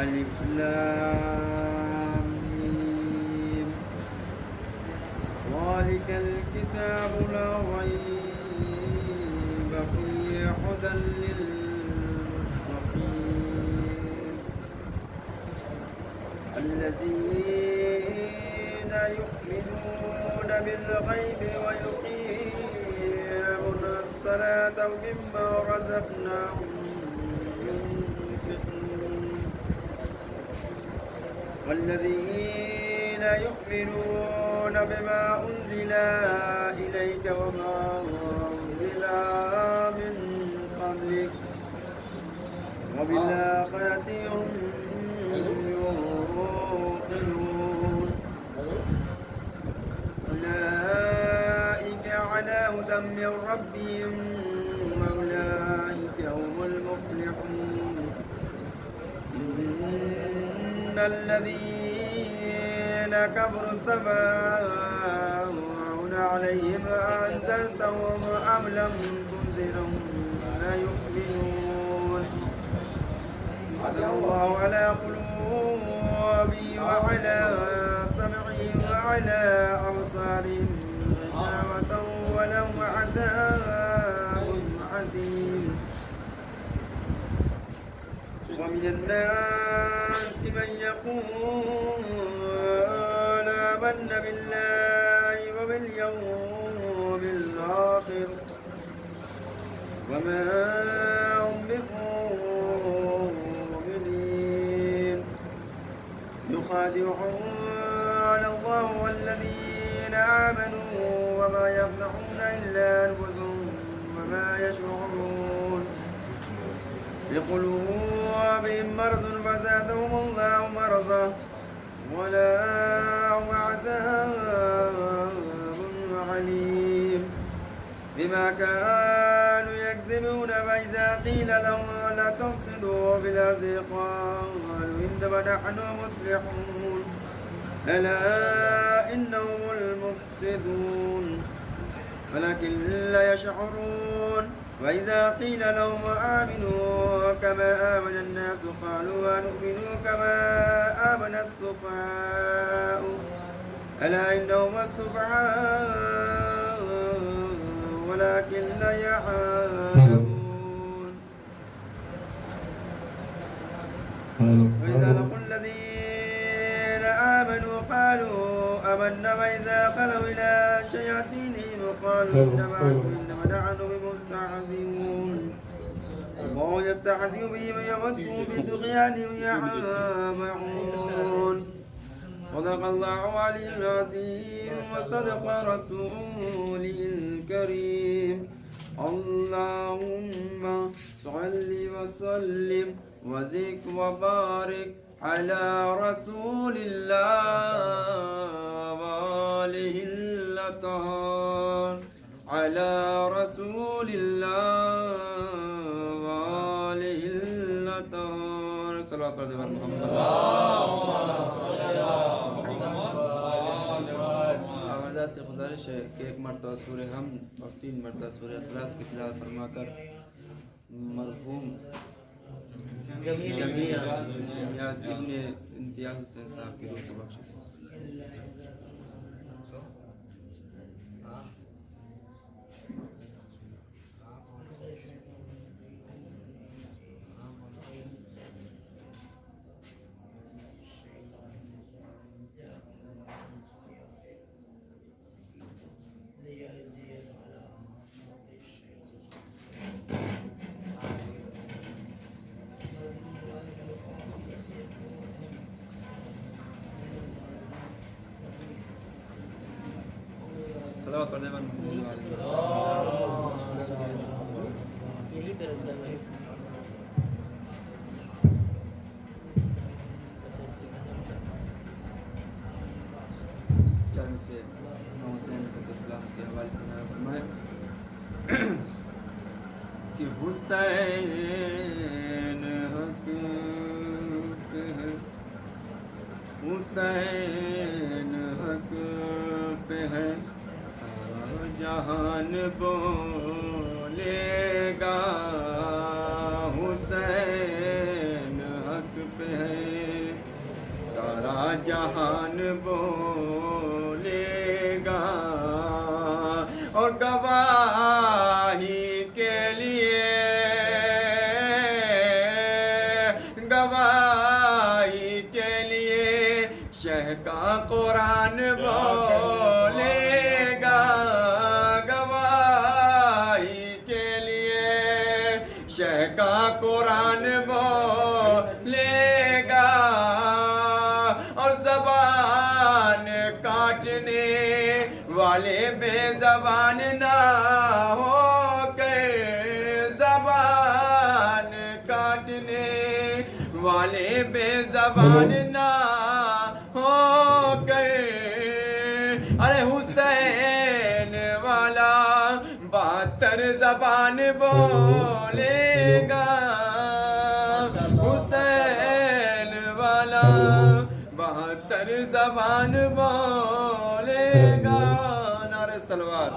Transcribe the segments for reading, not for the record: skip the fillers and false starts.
ألف لام ميم ذلك الكتاب لا ريب فيه هدى للمتقين الذين يؤمنون بالغيب ويقيمون الصلاة ومما رزقناهم ينفقون والذين يؤمنون بما أنزل إليك وما أنزل من قبلك وبالآخرة هم يوقنون أولئك على هدى من ربهم وأولئك هم المفلحون إن الذين كفروا سواء عليهم أنذرتهم أم لم تنذرهم لا يؤمنون ختم الله على قلوبهم وعلى سمعهم وعلى أبصارهم غشاوة ولهم عذاب عظيم ومن الناس من يقول آمنا بالله وباليوم الآخر وما هم بمؤمنين يخادعون الله والذين آمنوا وما يخدعون إلا أنفسهم وما يشعرون بقلوبهم مرض فزادهم الله مرضا ولهم عذاب عليم بما كانوا يكذبون فإذا قيل لهم لا تفسدوا في الأرض قالوا إنما نحن مصلحون ألا إنهم المفسدون ولكن لا يشعرون وإذا قيل لهم آمنوا كما آمن الناس قالوا ونؤمن كما آمن السفهاء ألا إنهم السفهاء ولكن لا يعلمون وإذا لقوا الذين آمنوا قالوا آمنا وإذا خلوا إلى شياطينهم قالوا إنما نحن بمستهزئون الله يستهزئ بهم ويمدهم بطغيانهم يعمهون صدق الله العلي العظيم وصدق رسوله الكريم اللهم صل وسلم وزد وبارك على رسول الله وآله الأطهار على رسول الله وآله الأطهار صلوات على محمد آوازہ سے گزارش ہے کہ ایک مرتبہ سورہ حمد اور 3 مرتبہ سورہ اخلاص کی تلاوت فرما کر مرحوم جمعیت ابن امتیاز حسین صاحب کی روح کو بخشے صلوات پڑھنے والے یہی پہ رکھتا ہے چند سے حسین علیہ السلام کے حوالے سے نظر فرمائے کہ حسین حق پہ ہے حسین حق پہ ہے جہان بولے گا حسین حق پہ ہے جہان بولے گا اور گواہی کے لیے شہ کا قرآن بولے گا گواہی کے لیے شہ کا قرآن بولے گا اور زبان کاٹنے والے بے زبان نہ ہو کے زبان کاٹنے والے بے زبان نہ ہو گئے ارے حسین والا 72 زبان بولے گا حسین والا 72 زبان بولے گا نعرہ صلوات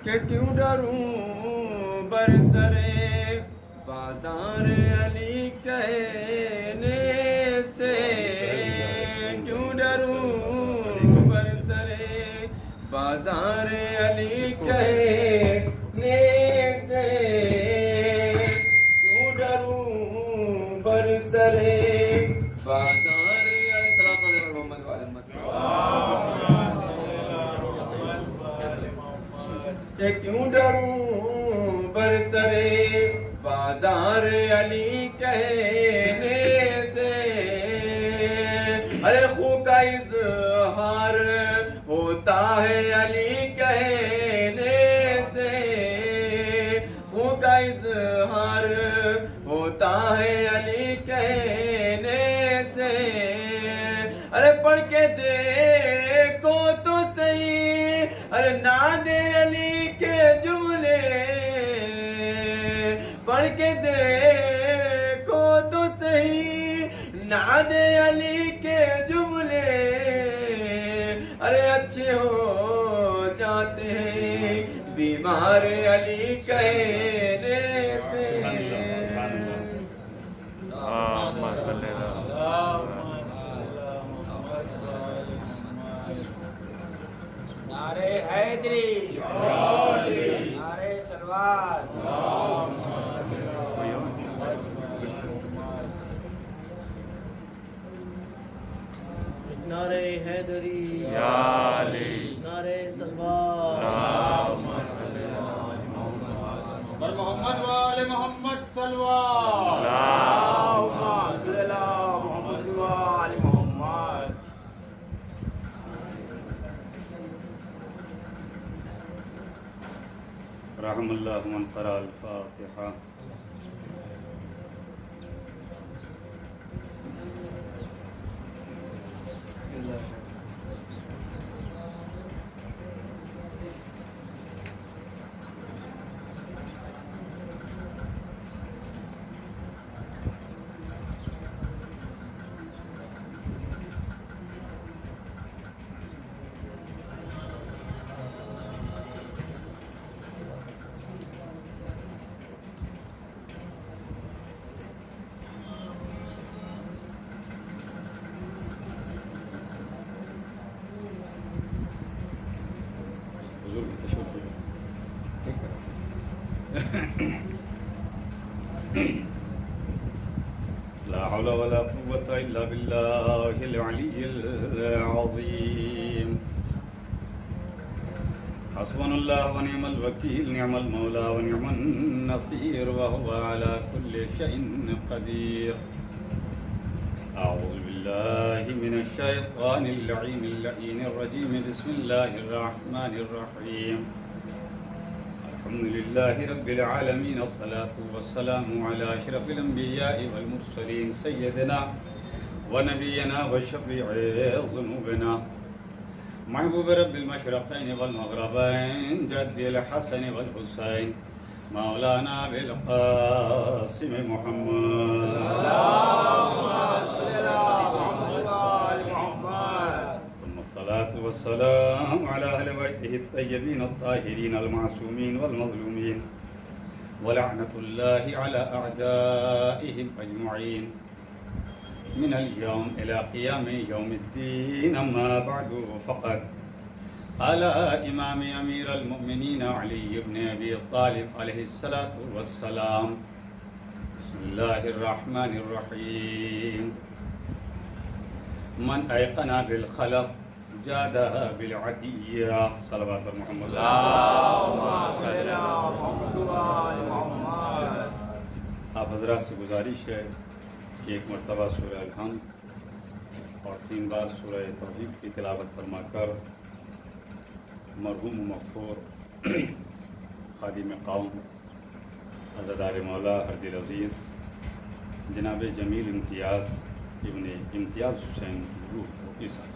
کہ کیوں ڈروں برسرے بازار علی کہنے سے کیوں ڈروں برسرے بازار علی کہنے سے کیوں ڈروں برسرے بازار محمد کہ کیوں ڈروں برسرے بازار علی کہنے سے ارے خو کا اظہار ہوتا ہے علی کہنے سے خو کا اظہار ہوتا ہے علی کہنے سے ارے پڑھ کے دیکھو تو صحیح ارے ناد علی کے جملے پڑھ کے دیکھو تو صحیح نعت علی کے جملے ارے اچھے ہو جاتے ہیں بیمار علی کہنے سے نعرہ حیدری نعرہ صلوات نعرہ حیدری یا علی نعرہ صلوات بر محمد وآل محمد صلوات اللہم صلی علی محمد وآل محمد رحم اللہ من قرأ الفاتحہ لا حول ولا قوة إلا بالله العلي العظيم حسبنا الله ونعم الوكيل نعم المولى ونعم النصير وهو على كل شيء قدير أعوذ بالله من الشيطان اللعين اللعين الرجيم بسم الله الرحمن الرحيم الحمد لله رب العالمين الصلاة والسلام على أشرف الأنبياء والمرسلين سيدنا ونبينا وشفيع ذنوبنا محبوب رب المشرقين والمغربين جد الحسن والحسين مولانا بالقاسم محمد اللهم صل على محمد ثم الصلاة والسلام على أهل بيته الطيبين الطاهرين المعصومين والمظلومين ولعنة الله على أعدائهم أجمعين من اليوم إلى قيام يوم الدين. أما بعد فقد قال إمام أمير المؤمنين علي بن أبي طالب عليه الصلاة والسلام: بسم الله الرحمن الرحيم. من أيقن بالخلف جادها بالعدية. صلوات محمد. آپ حضرات سے گزارش ہے کہ ایک مرتبہ سورہ الحمد اور 3 بار سورہ توحید کی تلاوت فرما کر مرحوم مغفور خادم قوم عزادار مولا ہر دل عزیز جناب جمیل امتیاز ابن امتیاز حسین کی روح کو عیسیٰ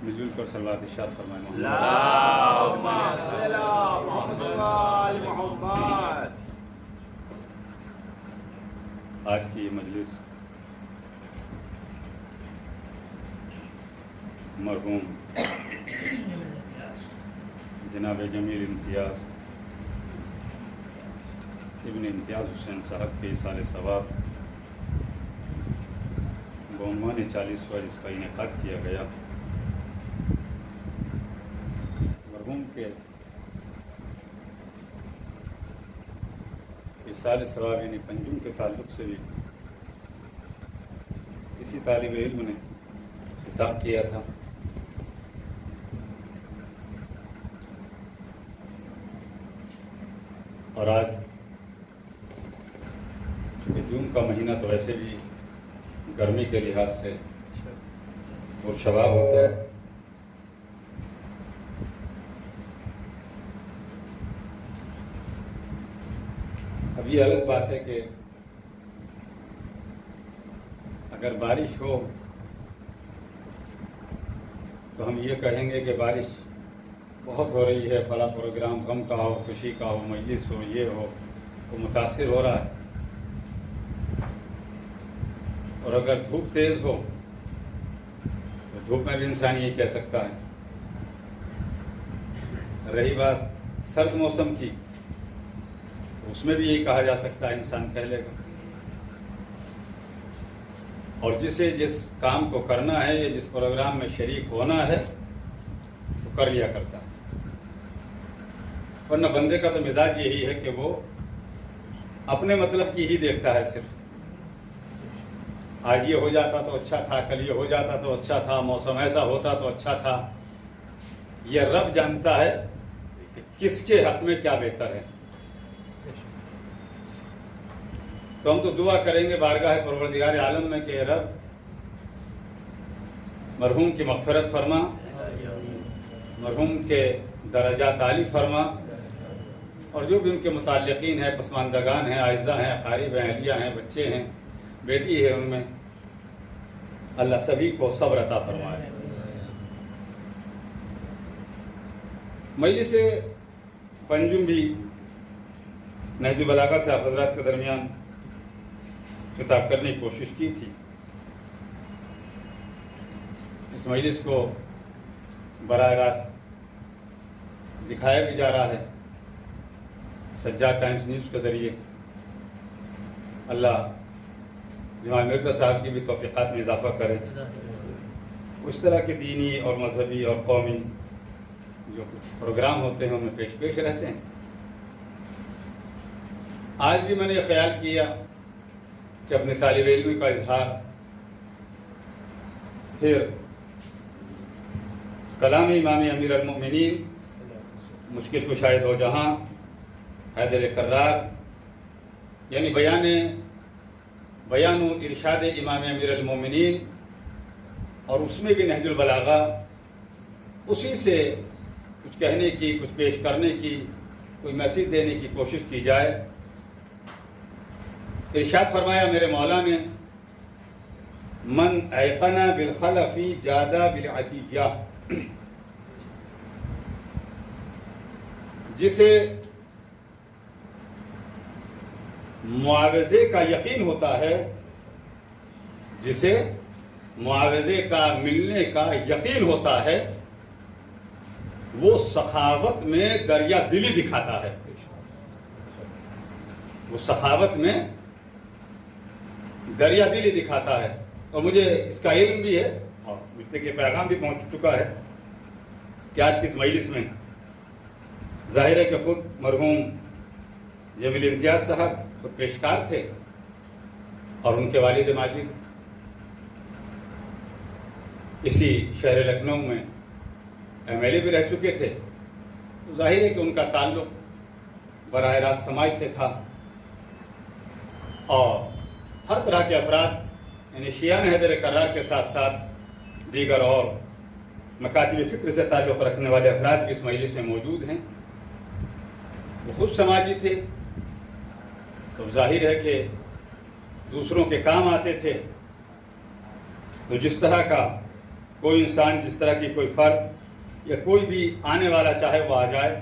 مل جل کر صلوات ارشاد فرمائیں. اللهم صل على محمد. آج کی یہ مجلس مرحوم جناب جمیل امتیاز ابن امتیاز حسین صاحب کے ایصال ثواب بعنوان 40 پر اس کا انعقاد کیا گیا. مرحوم کے ایصال ثواب یعنی پنجم کے تعلق سے بھی کسی طالب علم نے خطاب کیا تھا. اور آج چونکہ جون کا مہینہ تو ویسے بھی گرمی کے لحاظ سے اور شباب ہوتا ہے، اب یہ الگ بات ہے کہ اگر بارش ہو تو ہم یہ کہیں گے کہ بارش بہت ہو رہی ہے، فلاں پروگرام غم کا ہو، خوشی کا ہو، مجلس ہو، یہ ہو، وہ متاثر ہو رہا ہے. اور اگر دھوپ تیز ہو تو دھوپ میں بھی انسان یہ کہہ سکتا ہے. رہی بات سرد موسم کی، اس میں بھی یہی کہا جا سکتا ہے، انسان کہہ لے گا. اور جسے جس کام کو کرنا ہے یا جس پروگرام میں شریک ہونا ہے تو کر لیا کرتا ہے. ورنہ بندے کا تو مزاج یہی ہے کہ وہ اپنے مطلب کی ہی دیکھتا ہے صرف. آج یہ ہو جاتا تو اچھا تھا، کل یہ ہو جاتا تو اچھا تھا، موسم ایسا ہوتا تو اچھا تھا. یہ رب جانتا ہے کہ کس کے حق میں کیا بہتر ہے. تو ہم تو دعا کریں گے بارگاہ پروردگار عالم میں کہ رب مرحوم کی مغفرت فرما، مرحوم کے درجات عالی فرما، اور جو بھی ان کے متعلقین ہیں، پسماندگان ہیں، اعزاء ہیں، اقارب ہیں، اہلیہ ہیں، بچے ہیں، بیٹی ہے، ان میں اللہ سبھی کو صبر عطا فرمائے. مجلس پنجم بھی نہج البلاغہ سے آپ حضرات کے درمیان خطاب کرنے کی کوشش کی تھی. اس مجلس کو براہ راست دکھایا بھی جا رہا ہے سجاد ٹائمز نیوز کے ذریعے. اللہ جمال مرزا صاحب کی بھی توفیقات میں اضافہ کرے. اس طرح کے دینی اور مذہبی اور قومی جو پروگرام ہوتے ہیں ان میں پیش رہتے ہیں. آج بھی میں نے یہ خیال کیا کہ اپنے طالب علم کا اظہار پھر کلام امام امیر المؤمنین مشکل کشائے دو جہاں حیدر کرار یعنی بیان و ارشاد امام امیر المؤمنین، اور اس میں بھی نہج البلاغہ اسی سے کچھ کہنے کی، کچھ پیش کرنے کی، کوئی میسیج دینے کی کوشش کی جائے۔ ارشاد فرمایا میرے مولا نے، من ایقن بالخلف جاد بالعطیہ، جسے معاوضے کا یقین ہوتا ہے، جسے معاوضے کا ملنے کا یقین ہوتا ہے، وہ سخاوت میں دریا دلی دکھاتا ہے، وہ سخاوت میں دریا دلی دکھاتا ہے۔ اور مجھے اس کا علم بھی ہے اور مجھے کہ پیغام بھی پہنچ چکا ہے کہ آج کی اس مجلس میں ظاہر ہے کہ خود مرحوم جمیل امتیاز صاحب خود پیشکار تھے اور ان کے والد ماجد اسی شہر لکھنؤ میں MLA بھی رہ چکے تھے۔ ظاہر ہے کہ ان کا تعلق براہ راست سماج سے تھا اور ہر طرح کے افراد یعنی شیعان حیدر کرار کے ساتھ ساتھ دیگر اور مکاتب فکر سے تعلق رکھنے والے افراد بھی اس مجلس میں موجود ہیں۔ وہ خود سماجی تھے تو ظاہر ہے کہ دوسروں کے کام آتے تھے، تو جس طرح کا کوئی انسان، جس طرح کی کوئی فرد یا کوئی بھی آنے والا چاہے وہ آ جائے،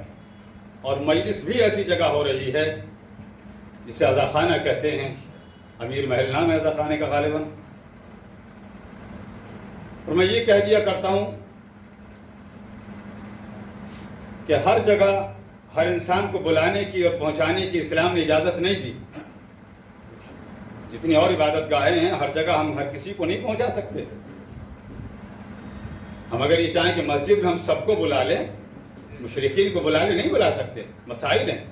اور مجلس بھی ایسی جگہ ہو رہی ہے جسے عزا خانہ کہتے ہیں، امیر محل نام ہے عزا خانے کا غالباً، اور میں یہ کہہ دیا کرتا ہوں کہ ہر جگہ ہر انسان کو بلانے کی اور پہنچانے کی اسلام نے اجازت نہیں دی۔ جتنی اور عبادت گاہیں ہیں ہر جگہ ہم ہر کسی کو نہیں پہنچا سکتے۔ ہم اگر یہ چاہیں کہ مسجد میں ہم سب کو بلا لیں، مشرکین کو بلا لیں، نہیں بلا سکتے، مسائل ہیں،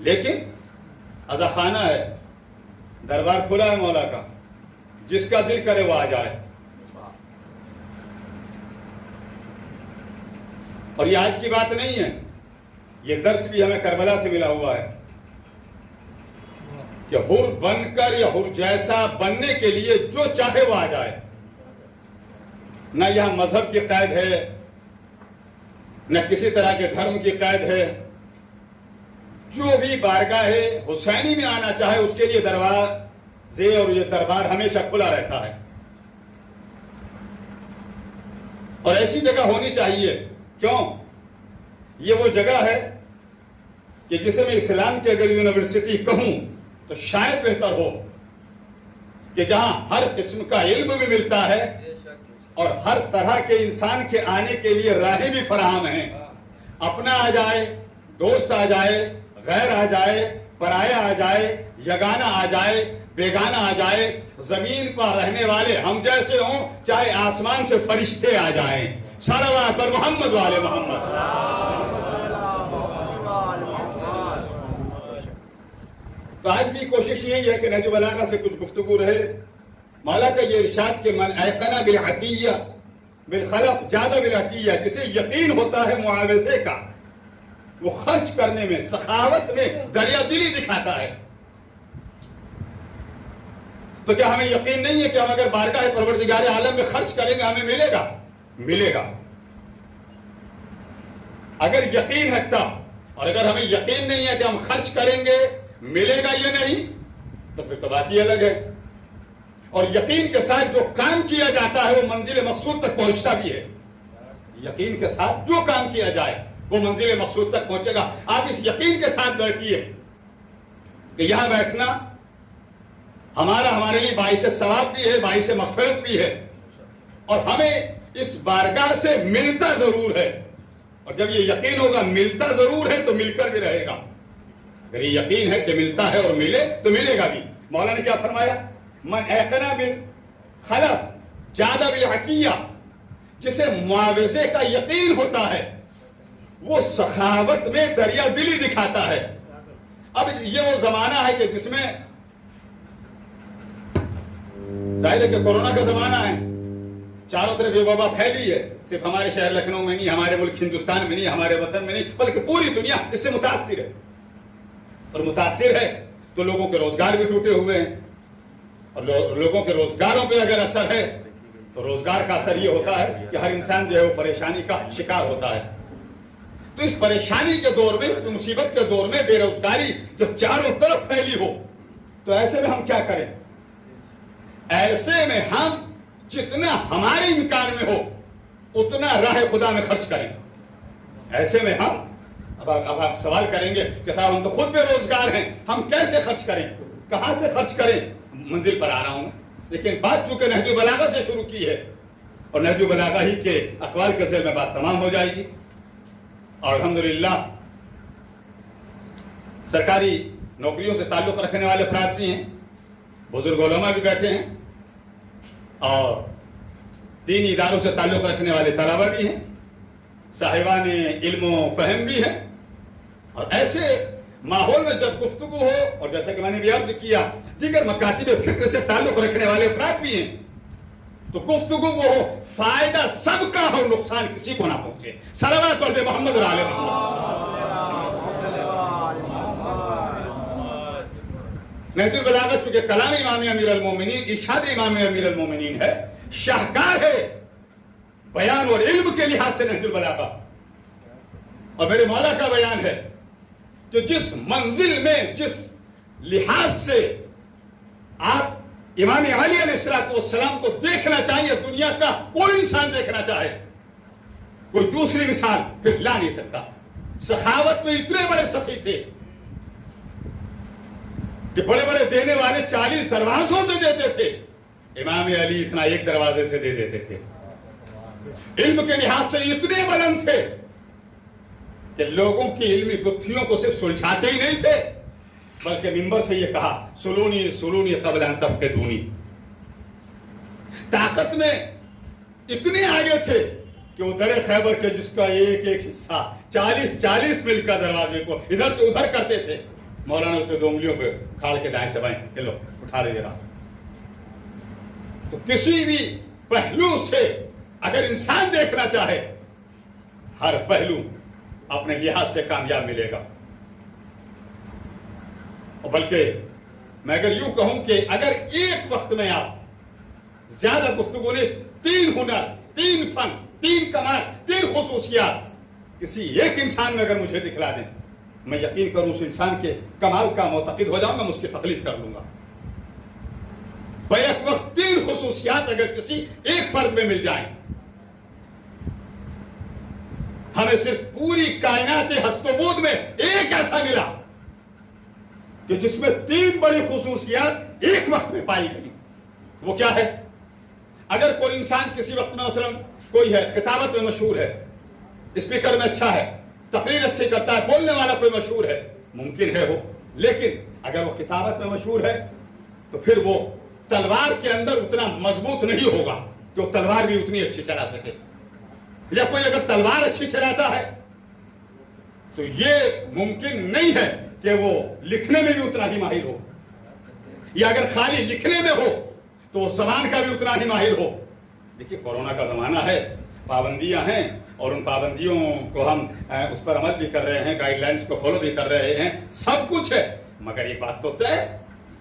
لیکن عزا خانہ ہے، دربار کھلا ہے مولا کا، جس کا دل کرے وہ آ جائے۔ اور یہ آج کی بات نہیں ہے، یہ درس بھی ہمیں کربلا سے ملا ہوا ہے کہ حر بن کر یا حر جیسا بننے کے لیے جو چاہے وہ آ جائے۔ نہ یہاں مذہب کی قید ہے، نہ کسی طرح کے دھرم کی قید ہے، جو بھی بارگاہ حسینی میں آنا چاہے اس کے لیے دروازے اور یہ دربار ہمیشہ کھلا رہتا ہے۔ اور ایسی جگہ ہونی چاہیے، کیوں؟ یہ وہ جگہ ہے کہ جسے میں اسلام کی اگر یونیورسٹی کہوں تو شاید بہتر ہو، کہ جہاں ہر قسم کا علم بھی ملتا ہے اور ہر طرح کے انسان کے آنے کے لیے راہیں بھی فراہم ہیں۔ اپنا آ جائے، دوست آ جائے، غیر آ جائے، پرایا آ جائے، یگانہ آ جائے، بیگانہ آ جائے، زمین پر رہنے والے ہم جیسے ہوں، چاہے آسمان سے فرشتے آ جائیں، صلوات پر محمد والے محمد۔ تو آج بھی کوشش یہی ہے کہ نہج البلاغہ سے کچھ گفتگو رہے۔ مولا کا یہ ارشاد کہ من ایقن بالعطیہ بالخلف جاد بالعطیہ، جسے یقین ہوتا ہے معاوضے کا، وہ خرچ کرنے میں، سخاوت میں دریا دلی دکھاتا ہے۔ تو کیا ہمیں یقین نہیں ہے کہ ہم اگر بارگاہ پروردگار عالم میں خرچ کریں گے ہمیں ملے گا؟ ملے گا۔ اگر یقین ہے تب، اور اگر ہمیں یقین نہیں ہے کہ ہم خرچ کریں گے ملے گا یہ نہیں، تو پھر تو بات یہ الگ ہے۔ اور یقین کے ساتھ جو کام کیا جاتا ہے وہ منزل مقصود تک پہنچتا بھی ہے۔ یقین کے ساتھ جو کام کیا جائے وہ منزل مقصود تک پہنچے گا۔ آپ اس یقین کے ساتھ بیٹھیے کہ یہاں بیٹھنا ہمارے لیے باعث ثواب بھی ہے، باعث مغفرت بھی ہے، اور ہمیں اس بارگاہ سے ملتا ضرور ہے۔ اور جب یہ یقین ہوگا ملتا ضرور ہے تو مل کر بھی رہے گا۔ اگر یہ یقین ہے کہ ملتا ہے اور ملے تو ملے گا بھی۔ مولا نے کیا فرمایا؟ من ایقنا بالخلف جاد بالعطیہ، جسے معاوضے کا یقین ہوتا ہے وہ سخاوت میں دریا دلی دکھاتا ہے۔ اب یہ وہ زمانہ ہے کہ جس میں ظاہر ہے کہ کورونا کا زمانہ ہے، چاروں طرف یہ وبا پھیلی ہے، صرف ہمارے شہر لکھنؤ میں نہیں، ہمارے ملک ہندوستان میں نہیں، ہمارے وطن میں نہیں، بلکہ پوری دنیا اس سے متاثر ہے۔ اور متاثر ہے تو لوگوں کے روزگار بھی ٹوٹے ہوئے ہیں، اور لوگوں کے روزگاروں پہ اگر اثر ہے تو روزگار کا اثر یہ ہوتا ہے کہ ہر انسان جو ہے وہ پریشانی کا شکار ہوتا ہے۔ تو اس پریشانی کے دور میں، اس مصیبت کے دور میں، بے روزگاری جب چاروں طرف پھیلی ہو، تو ایسے میں ہم کیا کریں؟ ایسے میں ہم جتنا ہمارے امکان میں ہو اتنا راہ خدا میں خرچ کریں. ایسے میں ہم اب آپ سوال کریں گے کہ صاحب ہم تو خود بے روزگار ہیں، ہم کیسے خرچ کریں، کہاں سے خرچ کریں؟ منزل پر آ رہا ہوں، لیکن بات چونکہ نہج البلاغہ سے شروع کی ہے اور نہج البلاغہ ہی کے اقوال کے ذیل میں بات تمام ہو جائے گی. اور الحمدللہ سرکاری نوکریوں سے تعلق رکھنے والے افراد بھی ہیں، بزرگ علماء بھی بیٹھے ہیں، اور دینی اداروں سے تعلق رکھنے والے طلبہ بھی ہیں، صاحبان علم و فہم بھی ہیں. اور ایسے ماحول میں جب گفتگو ہو، اور جیسا کہ میں نے بھی عرض کیا دیگر مکاتب فکر سے تعلق رکھنے والے افراد بھی ہیں، تو گفتگو وہ ہو فائدہ سب کا ہو، نقصان کسی کو نہ پہنچے. صلوات پڑھ دے محمد اور آل محمد. نہج البلاغہ چونکہ کلام امام امیر المومنین، ارشاد امام امیر المومنین ہے، شاہکار ہے بیان اور علم کے لحاظ سے نہج البلاغہ. اور میرے مولا کا بیان ہے کہ جس منزل میں، جس لحاظ سے آپ امام علی علیہ السلام کو دیکھنا چاہیے، دنیا کا کوئی انسان دیکھنا چاہے، کوئی دوسری مثال پھر لا نہیں سکتا. سخاوت میں اتنے بڑے سخی تھے کہ بڑے بڑے دینے والے 40 دروازوں سے دیتے تھے، امام علی اتنا ایک دروازے سے دے دیتے تھے. علم کے لحاظ سے اتنے بلند تھے کہ لوگوں کی علمی گتھیوں کو صرف سلجھاتے ہی نہیں تھے، بلکہ منبر سے یہ کہا سلونی سلونی قبل ان تفقدونی. طاقت میں اتنے آگے تھے کہ وہ در خیبر کے جس کا ایک ایک حصہ 40 میل کا دروازے کو ادھر سے ادھر کرتے تھے، مولانا اسے 2 انگلیوں پہ کھاڑ کے دائیں سے بائیں کہ لو اٹھا لیجیے رہا. تو کسی بھی پہلو سے اگر انسان دیکھنا چاہے، ہر پہلو اپنے لحاظ سے کامیاب ملے گا. اور بلکہ میں اگر یوں کہوں کہ اگر ایک وقت میں آپ زیادہ گفتگو نے 3 ہنر، 3 فن، 3 کمال، 3 خصوصیات کسی ایک انسان میں اگر مجھے دکھلا دیں، میں یقین کروں اس انسان کے کمال کا معتقد ہو جاؤں، میں اس کی تقلید کر لوں گا. بیک وقت 3 خصوصیات اگر کسی ایک فرد میں مل جائیں، ہمیں صرف پوری کائنات ہست و بود میں ایک ایسا ملا کہ جس میں 3 بڑی خصوصیات ایک وقت میں پائی گئی. وہ کیا ہے؟ اگر کوئی انسان کسی وقت میں مثلا کوئی ہے خطابت میں مشہور ہے، اسپیکر میں اچھا ہے، تقریر اچھی کرتا ہے، بولنے والا کوئی مشہور ہے، ممکن ہے ہو، لیکن اگر وہ خطابت میں مشہور ہے تو پھر وہ تلوار کے اندر اتنا مضبوط نہیں ہوگا کہ وہ تلوار بھی اتنی اچھی چلا سکے. یا کوئی اگر تلوار اچھی چلاتا ہے تو یہ ممکن نہیں ہے کہ وہ لکھنے میں بھی اتنا ہی ماہر ہو، یا اگر خالی لکھنے میں ہو تو وہ زبان کا بھی اتنا ہی ماہر ہو. دیکھیے کورونا کا زمانہ ہے، پابندیاں ہیں، اور ان پابندیوں کو ہم اس پر عمل بھی کر رہے ہیں، گائیڈ لائنز کو فالو بھی کر رہے ہیں، سب کچھ ہے، مگر یہ بات تو طے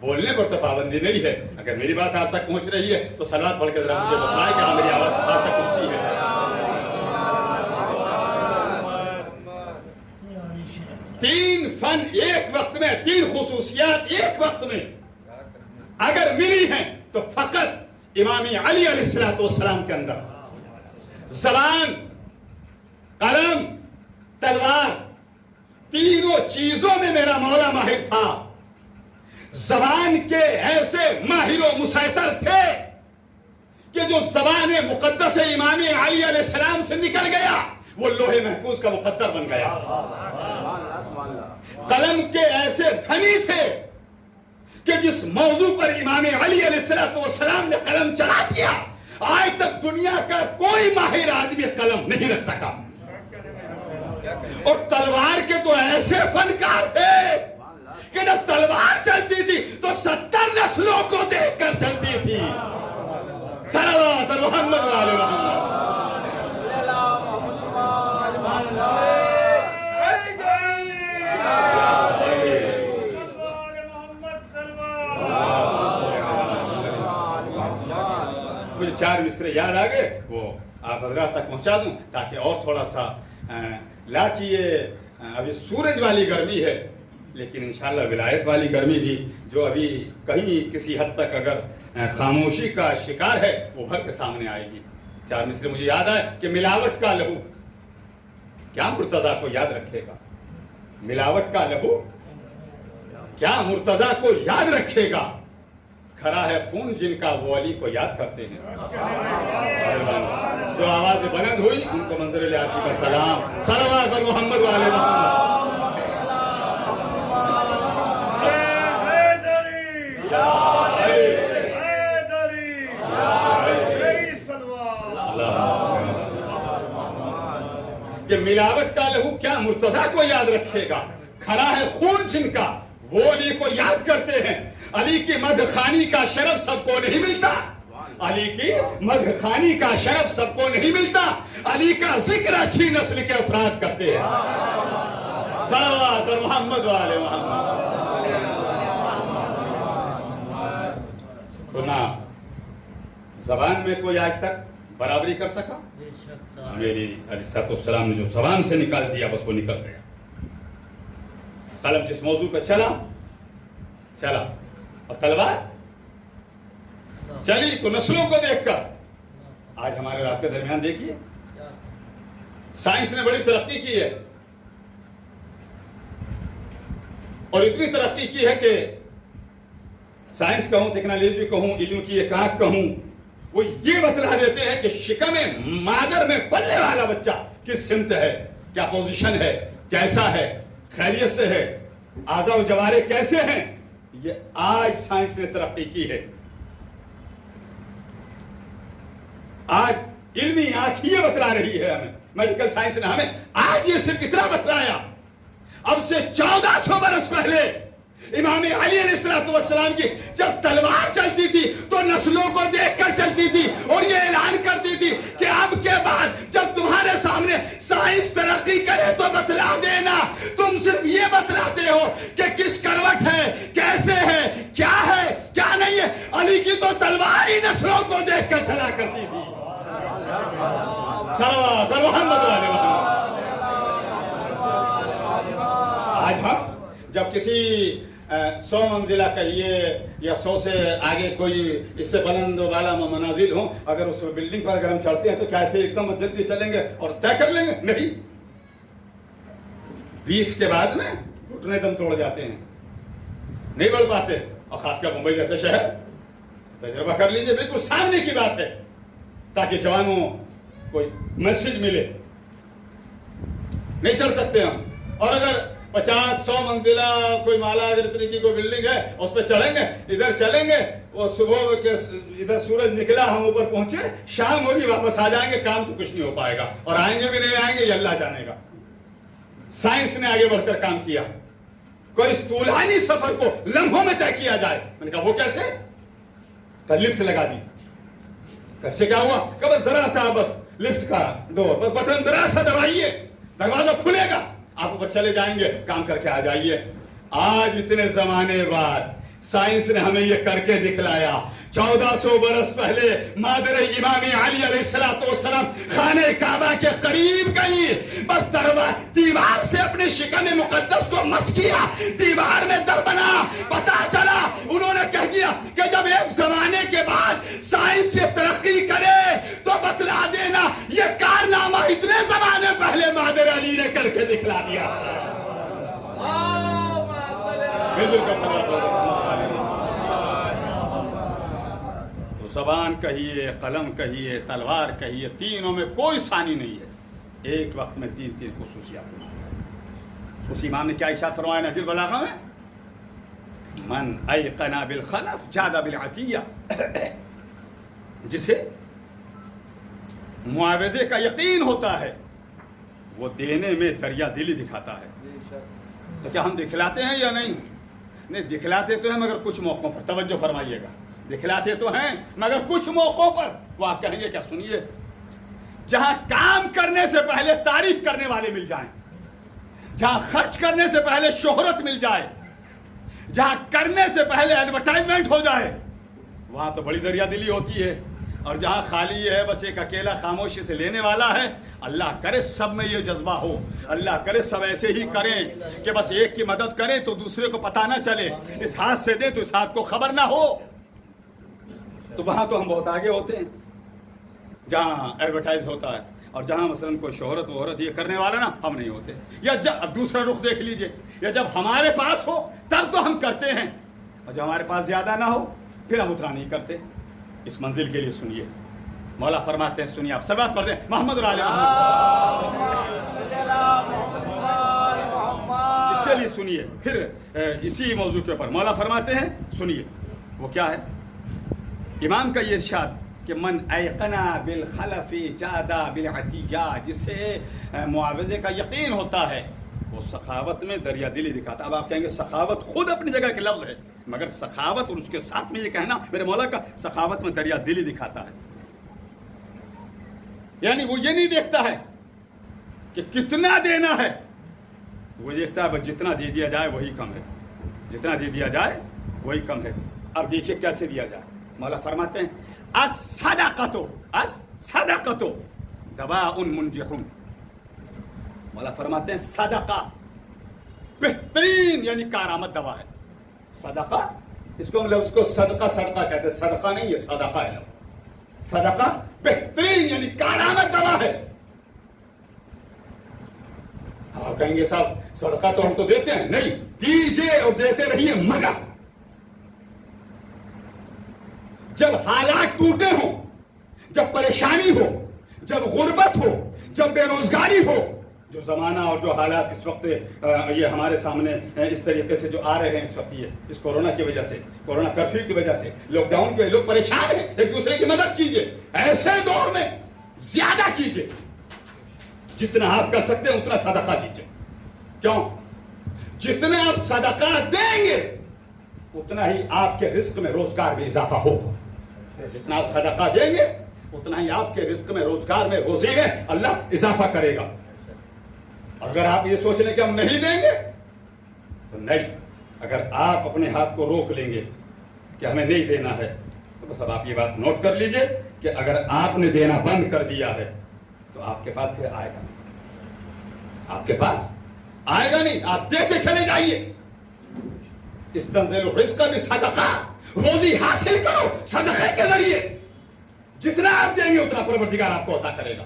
بولنے پر تو پابندی نہیں ہے. اگر میری بات آپ تک پہنچ رہی ہے تو صلوات پڑھ کے ذرا مجھے بتائیں کہ ہاں میری آواز آپ تک پہنچی ہے. تین فن ایک وقت میں، 3 خصوصیات ایک وقت میں اگر ملی ہیں تو فقط امام علی علیہ السلام کے اندر زبان، قلم، تلوار، تینوں چیزوں میں میرا مولا ماہر تھا. زبان کے ایسے ماہر و مسیطر تھے کہ جو زبان مقدس امام علی علیہ السلام سے نکل گیا وہ لوہے محفوظ کا مقدر بن گیا. قلم کے ایسے دھنی تھے کہ جس موضوع پر امام علی علیہ السلام نے قلم چلا دیا آج تک دنیا کا کوئی ماہر آدمی قلم نہیں رکھ سکا. اور تلوار کے تو ایسے فنکار تھے کہ جب تلوار چلتی تھی تو 70 نسلوں کو دیکھ کر چلتی تھی. صلوات محمد و آل محمد. مجھے 4 مصرے یاد آ گئے، وہ آپ حضرات تک پہنچا دوں تاکہ اور تھوڑا سا لا کہ یہ ابھی سورج والی گرمی ہے، لیکن انشاءاللہ ولایت والی گرمی بھی جو ابھی کہیں کسی حد تک اگر خاموشی کا شکار ہے وہ بھر کے سامنے آئے گی۔ 4 مصرے مجھے یاد آئے کہ ملاوٹ کا لہو کیا مرتضیٰ کو یاد رکھے گا، ملاوٹ کا لہو کیا مرتضیٰ کو یاد رکھے گا، کھرا ہے خون جن کا وہ علی کو یاد کرتے ہیں۔ جو آوازیں بلند ہوئی ان کو منظر الیافی کا سلام، صلوات بر محمد و آل محمد۔ کہ ملاوٹ کا لہو کیا مرتضیٰ کو یاد رکھے گا، کھڑا ہے خون جن کا وہ علی کو یاد کرتے ہیں۔ علی کی مدح خوانی کا شرف سب کو نہیں ملتا، علی کی مدح خوانی کا شرف سب کو نہیں ملتا، علی کا ذکر اچھی نسل کے افراد کرتے ہیں۔ صلوات محمد و آل محمد۔ تو نہ زبان میں کوئی آج تک برابری کر سکا، میری علیہ السلام نے جو زبان سے نکال دیا بس وہ نکل گیا۔ قلم جس موضوع پہ چلا اور تلوار چلی تو نسلوں کو دیکھ کر آج ہمارے آپ کے درمیان دیکھیے سائنس نے بڑی ترقی کی ہے، اور اتنی ترقی کی ہے کہ سائنس کہوں، ٹیکنالوجی کہوں، علم کی ایک آنکھ کہوں، وہ یہ بتلا دیتے ہیں کہ شکم مادر میں پلنے والا بچہ کس سمت ہے، کیا پوزیشن ہے، کیسا ہے، خیریت سے ہے، اعضاء و جوارے کیسے ہیں۔ یہ آج سائنس نے ترقی کی ہے، آج علمی آنکھ یہ بتلا رہی ہے ہمیں، میڈیکل سائنس نے ہمیں آج یہ صرف اتنا بتلایا۔ اب سے 1400 برس پہلے امام علی علیہ السلام کی جب تلوار چلتی تھی تو نسلوں کو دیکھ کر چلتی تھی اور یہ اعلان کرتی تھی کہ اب کے بعد جب تمہارے سامنے سائنس ترقی کرے تو بتلا دینا، تم صرف یہ بتلاتے ہو کہ کس کروٹ ہے، کیسے ہے، کیا نہیں ہے۔ علی کی تو تلوار ہی نسلوں کو دیکھ کر چلا کرتی تھی۔ صلوات محمد و آل محمد۔ آج ہم جب کسی 100 منزلہ کہیے یا 100 سے آگے کوئی اس سے بلند و بالا منازل ہوں، اگر اس بلڈنگ پر اگر ہم چڑھتے ہیں تو کیا ایسے ایک دم جلدی چلیں گے اور طے کر لیں گے؟ نہیں، 20 کے بعد میں گھٹنے دم توڑ جاتے ہیں، نہیں بڑھ پاتے، اور خاص کر ممبئی جیسے شہر تجربہ کر لیجئے، بالکل سامنے کی بات ہے، تاکہ جوانوں کوئی میسج ملے۔ نہیں چڑھ سکتے ہم، اور اگر 50-100 منزلہ کوئی مالا اتنی کی کوئی بلڈنگ ہے اس پہ چڑھیں گے، ادھر چلیں گے، وہ صبح کے ادھر سورج نکلا ہم اوپر پہنچے، شام ہوگی واپس آ جائیں گے، کام تو کچھ نہیں ہو پائے گا، اور آئیں گے بھی نہیں آئیں گے یہ اللہ جانے گا۔ سائنس نے آگے بڑھ کر کام کیا، کوئی اس طولانی سفر کو لمحوں میں طے کیا جائے۔ میں نے کہا وہ کیسے؟ لفٹ لگا دی۔ کیسے کیا ہوا؟ کہ بس ذرا سا بس لفٹ کا ڈور بس بٹن ذرا سا دبائیے، دروازہ کھلے گا، آپ اوپر چلے جائیں گے، کام کر کے آ جائیے۔ آج اتنے زمانے بعد سائنس نے ہمیں یہ کر کے دکھلایا۔ 1400 برس پہلے مادر امام علی علیہ السلام خانہ کعبہ کے قریب گئی، بس دیوار سے اپنے شکن مقدس کو مس کیا، دیوار میں در بنا، پتا چلا، انہوں نے کہہ دیا کہ جب ایک زمانے کے بعد سائنس یہ ترقی کرے تو بتلا دینا یہ کارنامہ اتنے زمانے پہلے مادر علی نے کر کے دکھلا دیا۔ تو زبان کہیے، قلم کہیے، تلوار کہیے، تینوں میں کوئی ثانی نہیں ہے، ایک وقت میں تین خصوصیات ہیں۔ اس امام نے کیا ارشاد فرمایا نہج البلاغہ میں؟ من ایقن بالخلف جاد بالعطیہ، جسے معاوضے کا یقین ہوتا ہے وہ دینے میں دریا دلی دکھاتا ہے۔ تو کیا ہم دکھلاتے ہیں یا نہیں؟ نہیں، دکھلاتے تو ہیں مگر کچھ موقعوں پر، توجہ فرمائیے گا، دکھلاتے تو ہیں مگر کچھ موقعوں پر وہ آپ کہیں گے کیا؟ سنیے، جہاں کام کرنے سے پہلے تعریف کرنے والے مل جائیں، جہاں خرچ کرنے سے پہلے شہرت مل جائے، جہاں کرنے سے پہلے ایڈورٹائزمنٹ ہو جائے، وہاں تو بڑی دریا دلی ہوتی ہے۔ اور جہاں خالی ہے بس ایک اکیلا خاموشی سے لینے والا ہے. اللہ کرے سب میں یہ جذبہ ہو, اللہ کرے سب ایسے ہی کریں کہ بس ایک کی مدد کریں تو دوسرے کو پتہ نہ چلے, اس ہاتھ سے دے تو اس ہاتھ کو خبر نہ ہو. تو وہاں تو ہم بہت آگے ہوتے ہیں جہاں ایڈورٹائز ہوتا ہے, اور جہاں مثلاً کوئی شہرت وہرت یہ کرنے والا نا, ہم نہیں ہوتے. یا اب دوسرا رخ دیکھ لیجئے, یا جب ہمارے پاس ہو تب تو ہم کرتے ہیں, اور جب ہمارے پاس زیادہ نہ ہو پھر ہم اتنا نہیں کرتے. اس منزل کے لیے سنیے, مولا فرماتے ہیں, سنیے آپ سب بات پڑھتے ہیں محمد اور آل محمد. اس کے لیے سنیے. پھر اسی موضوع کے اوپر مولا فرماتے ہیں, سنیے وہ کیا ہے. امام کا یہ ارشاد کہ من ایقنا بالخلف جادا بالعطیہ, جسے معاوضے کا یقین ہوتا ہے وہ سخاوت میں دریا دلی دکھاتا. اب آپ کہیں گے سخاوت خود اپنی جگہ کے لفظ ہے, مگر سخاوت اور اس کے ساتھ میں یہ کہنا میرے مولا کا سخاوت میں دریا دلی دکھاتا ہے. یعنی وہ یہ نہیں دیکھتا ہے کہ کتنا دینا ہے, وہ دیکھتا ہے بس جتنا دے دیا جائے وہی کم ہے, جتنا دے دیا جائے وہی کم ہے. اب دیکھیے کیسے دیا جائے. مولا فرماتے ہیں الصدقۃ دواء منجح. مولا فرماتے ہیں صدقہ بہترین یعنی کارآمد دوا ہے. صدقہ اس کو مطلب اس کو صدقہ کہتے ہیں, صدقہ نہیں یہ صدقہ ہے. صدقہ بہترین یعنی کارآمد دوا ہے. آپ کہیں گے صاحب صدقہ تو ہم تو دیتے ہیں, نہیں دیجئے اور دیتے رہیے, مگر جب حالات ٹوٹے ہوں, جب پریشانی ہو, جب غربت ہو, جب بے روزگاری ہو, جو زمانہ اور جو حالات اس وقت یہ ہمارے سامنے اس طریقے سے جو آ رہے ہیں اس وقت, یہ اس کورونا کی وجہ سے, کورونا کرفیو کی وجہ سے, لاک ڈاؤن کی وجہ سے لوگ پریشان ہیں, ایک دوسرے کی مدد کیجئے. ایسے دور میں زیادہ کیجئے, جتنا آپ کر سکتے ہیں اتنا صدقہ دیجئے. کیوں؟ جتنا آپ صدقہ دیں گے اتنا ہی آپ کے رزق میں روزگار میں اضافہ ہوگا. جتنا آپ صدقہ دیں گے اتنا ہی آپ کے رزق میں, روزگار میں, روزی میں اللہ اضافہ کرے گا. اور اگر آپ یہ سوچ لیں کہ ہم نہیں دیں گے تو نہیں. اگر آپ اپنے ہاتھ کو روک لیں گے کہ ہمیں نہیں دینا ہے تو بس اب آپ یہ بات نوٹ کر لیجئے کہ اگر آپ نے دینا بند کر دیا ہے تو آپ کے پاس پھر آئے گا نہیں, آپ کے پاس آئے گا نہیں. آپ دیتے چلے جائیے. استنزل الرزق بالصدقہ, روزی حاصل کرو صدقے کے ذریعے. جتنا آپ دیں گے اتنا پروردگار آپ کو عطا کرے گا.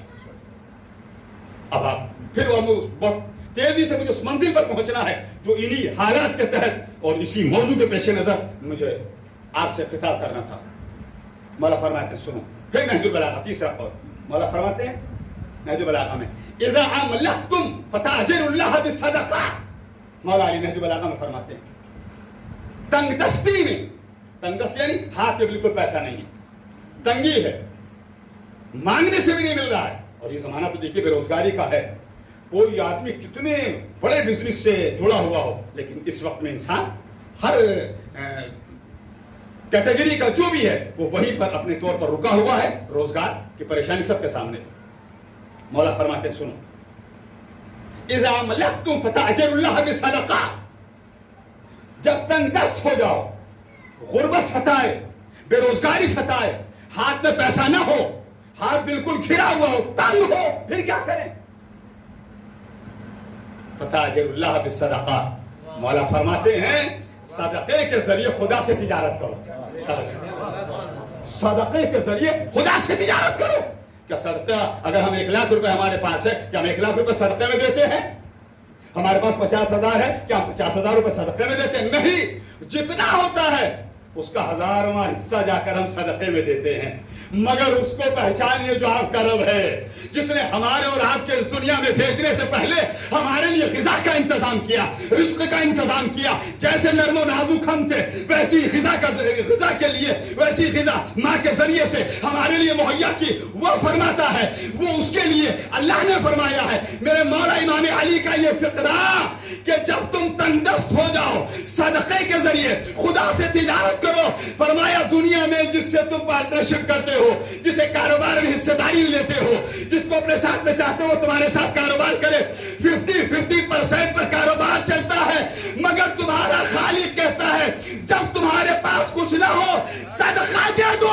اب آپ پھر بہت تیزی سے مجھے اس منزل پر پہنچنا ہے جو انہی حالات کے تحت اور اسی موضوع کے پیش نظر مجھے آپ سے خطاب کرنا تھا. مولا فرماتے ہیں, سنو پھر نہج البلاغہ تیسرا قول. مولا فرماتے ہیں نہج البلاغہ میں اذا املکتم فتاجروا اللہ بالصدقہ. مولا علی نہج البلاغہ میں فرماتے ہیں تنگ دستی میں, تنگ دستی یعنی ہاتھ پہ بالکل پیسہ نہیں ہے, تنگی ہے, مانگنے سے بھی نہیں مل رہا ہے. اور یہ زمانہ تو دیکھیے بے روزگاری کا ہے. کوئی آدمی کتنے بڑے بزنس سے جڑا ہوا ہو, لیکن اس وقت میں انسان ہر کیٹیگری کا جو بھی ہے وہ وہیں پر اپنے طور پر رکا ہوا ہے. روزگار کی پریشانی سب کے سامنے ہے. مولا فرماتے ہیں سنو اذا ملکتم فتاجروا اللہ بالصدقہ. جب تنگ دست ہو جاؤ, غربت ستائے, بے روزگاری ستائے, ہاتھ میں پیسہ نہ ہو, ہاتھ بالکل گھرا ہوا ہو, تنگ ہو, پھر کیا کریں؟ فتاجروا اللہ بالصدقہ. مولا فرماتے ہیں صدقے کے ذریعے خدا سے تجارت کرو. صدقے کے ذریعے خدا سے تجارت کرو. کیا صدقہ, اگر ہم 1 لاکھ روپے ہمارے پاس ہے, کیا ہم 1 لاکھ روپے صدقے میں دیتے ہیں؟ ہمارے پاس 50,000 ہے, کیا ہم 50,000 روپے صدقے میں دیتے ہیں؟ نہیں. جتنا ہوتا ہے اس کا 1000واں حصہ جا کر ہم صدقے میں دیتے ہیں. مگر اس کو پہچانیے جو آپ کا رب ہے, جس نے ہمارے اور آپ کے اس دنیا میں بھیجنے سے پہلے ہمارے لیے غذا کا انتظام کیا, رزق کا انتظام کیا. جیسے نرم و نازک ہم تھے ویسی غذا کے لیے ویسی غذا ماں کے ذریعے سے ہمارے لیے مہیا کی. وہ فرماتا ہے, وہ اس کے لیے اللہ نے فرمایا ہے. میرے مولا امام علی کا یہ فقرہ کہ جب تم تندرست ہو جاؤ صدقے کے ذریعے خدا سے تجارت کرو. فرمایا دنیا میں جس سے تم پارٹنرشپ کرتے ہو, جسے کاروبار میں حصہ داری لیتے ہو, جس کو اپنے ساتھ میں چاہتے ہو تمہارے ساتھ کاروبار کرے, 50% پر کاروبار چلتا ہے. مگر تمہارا خالق کہتا ہے جب تمہارے پاس کچھ نہ ہو صدقہ دے دو,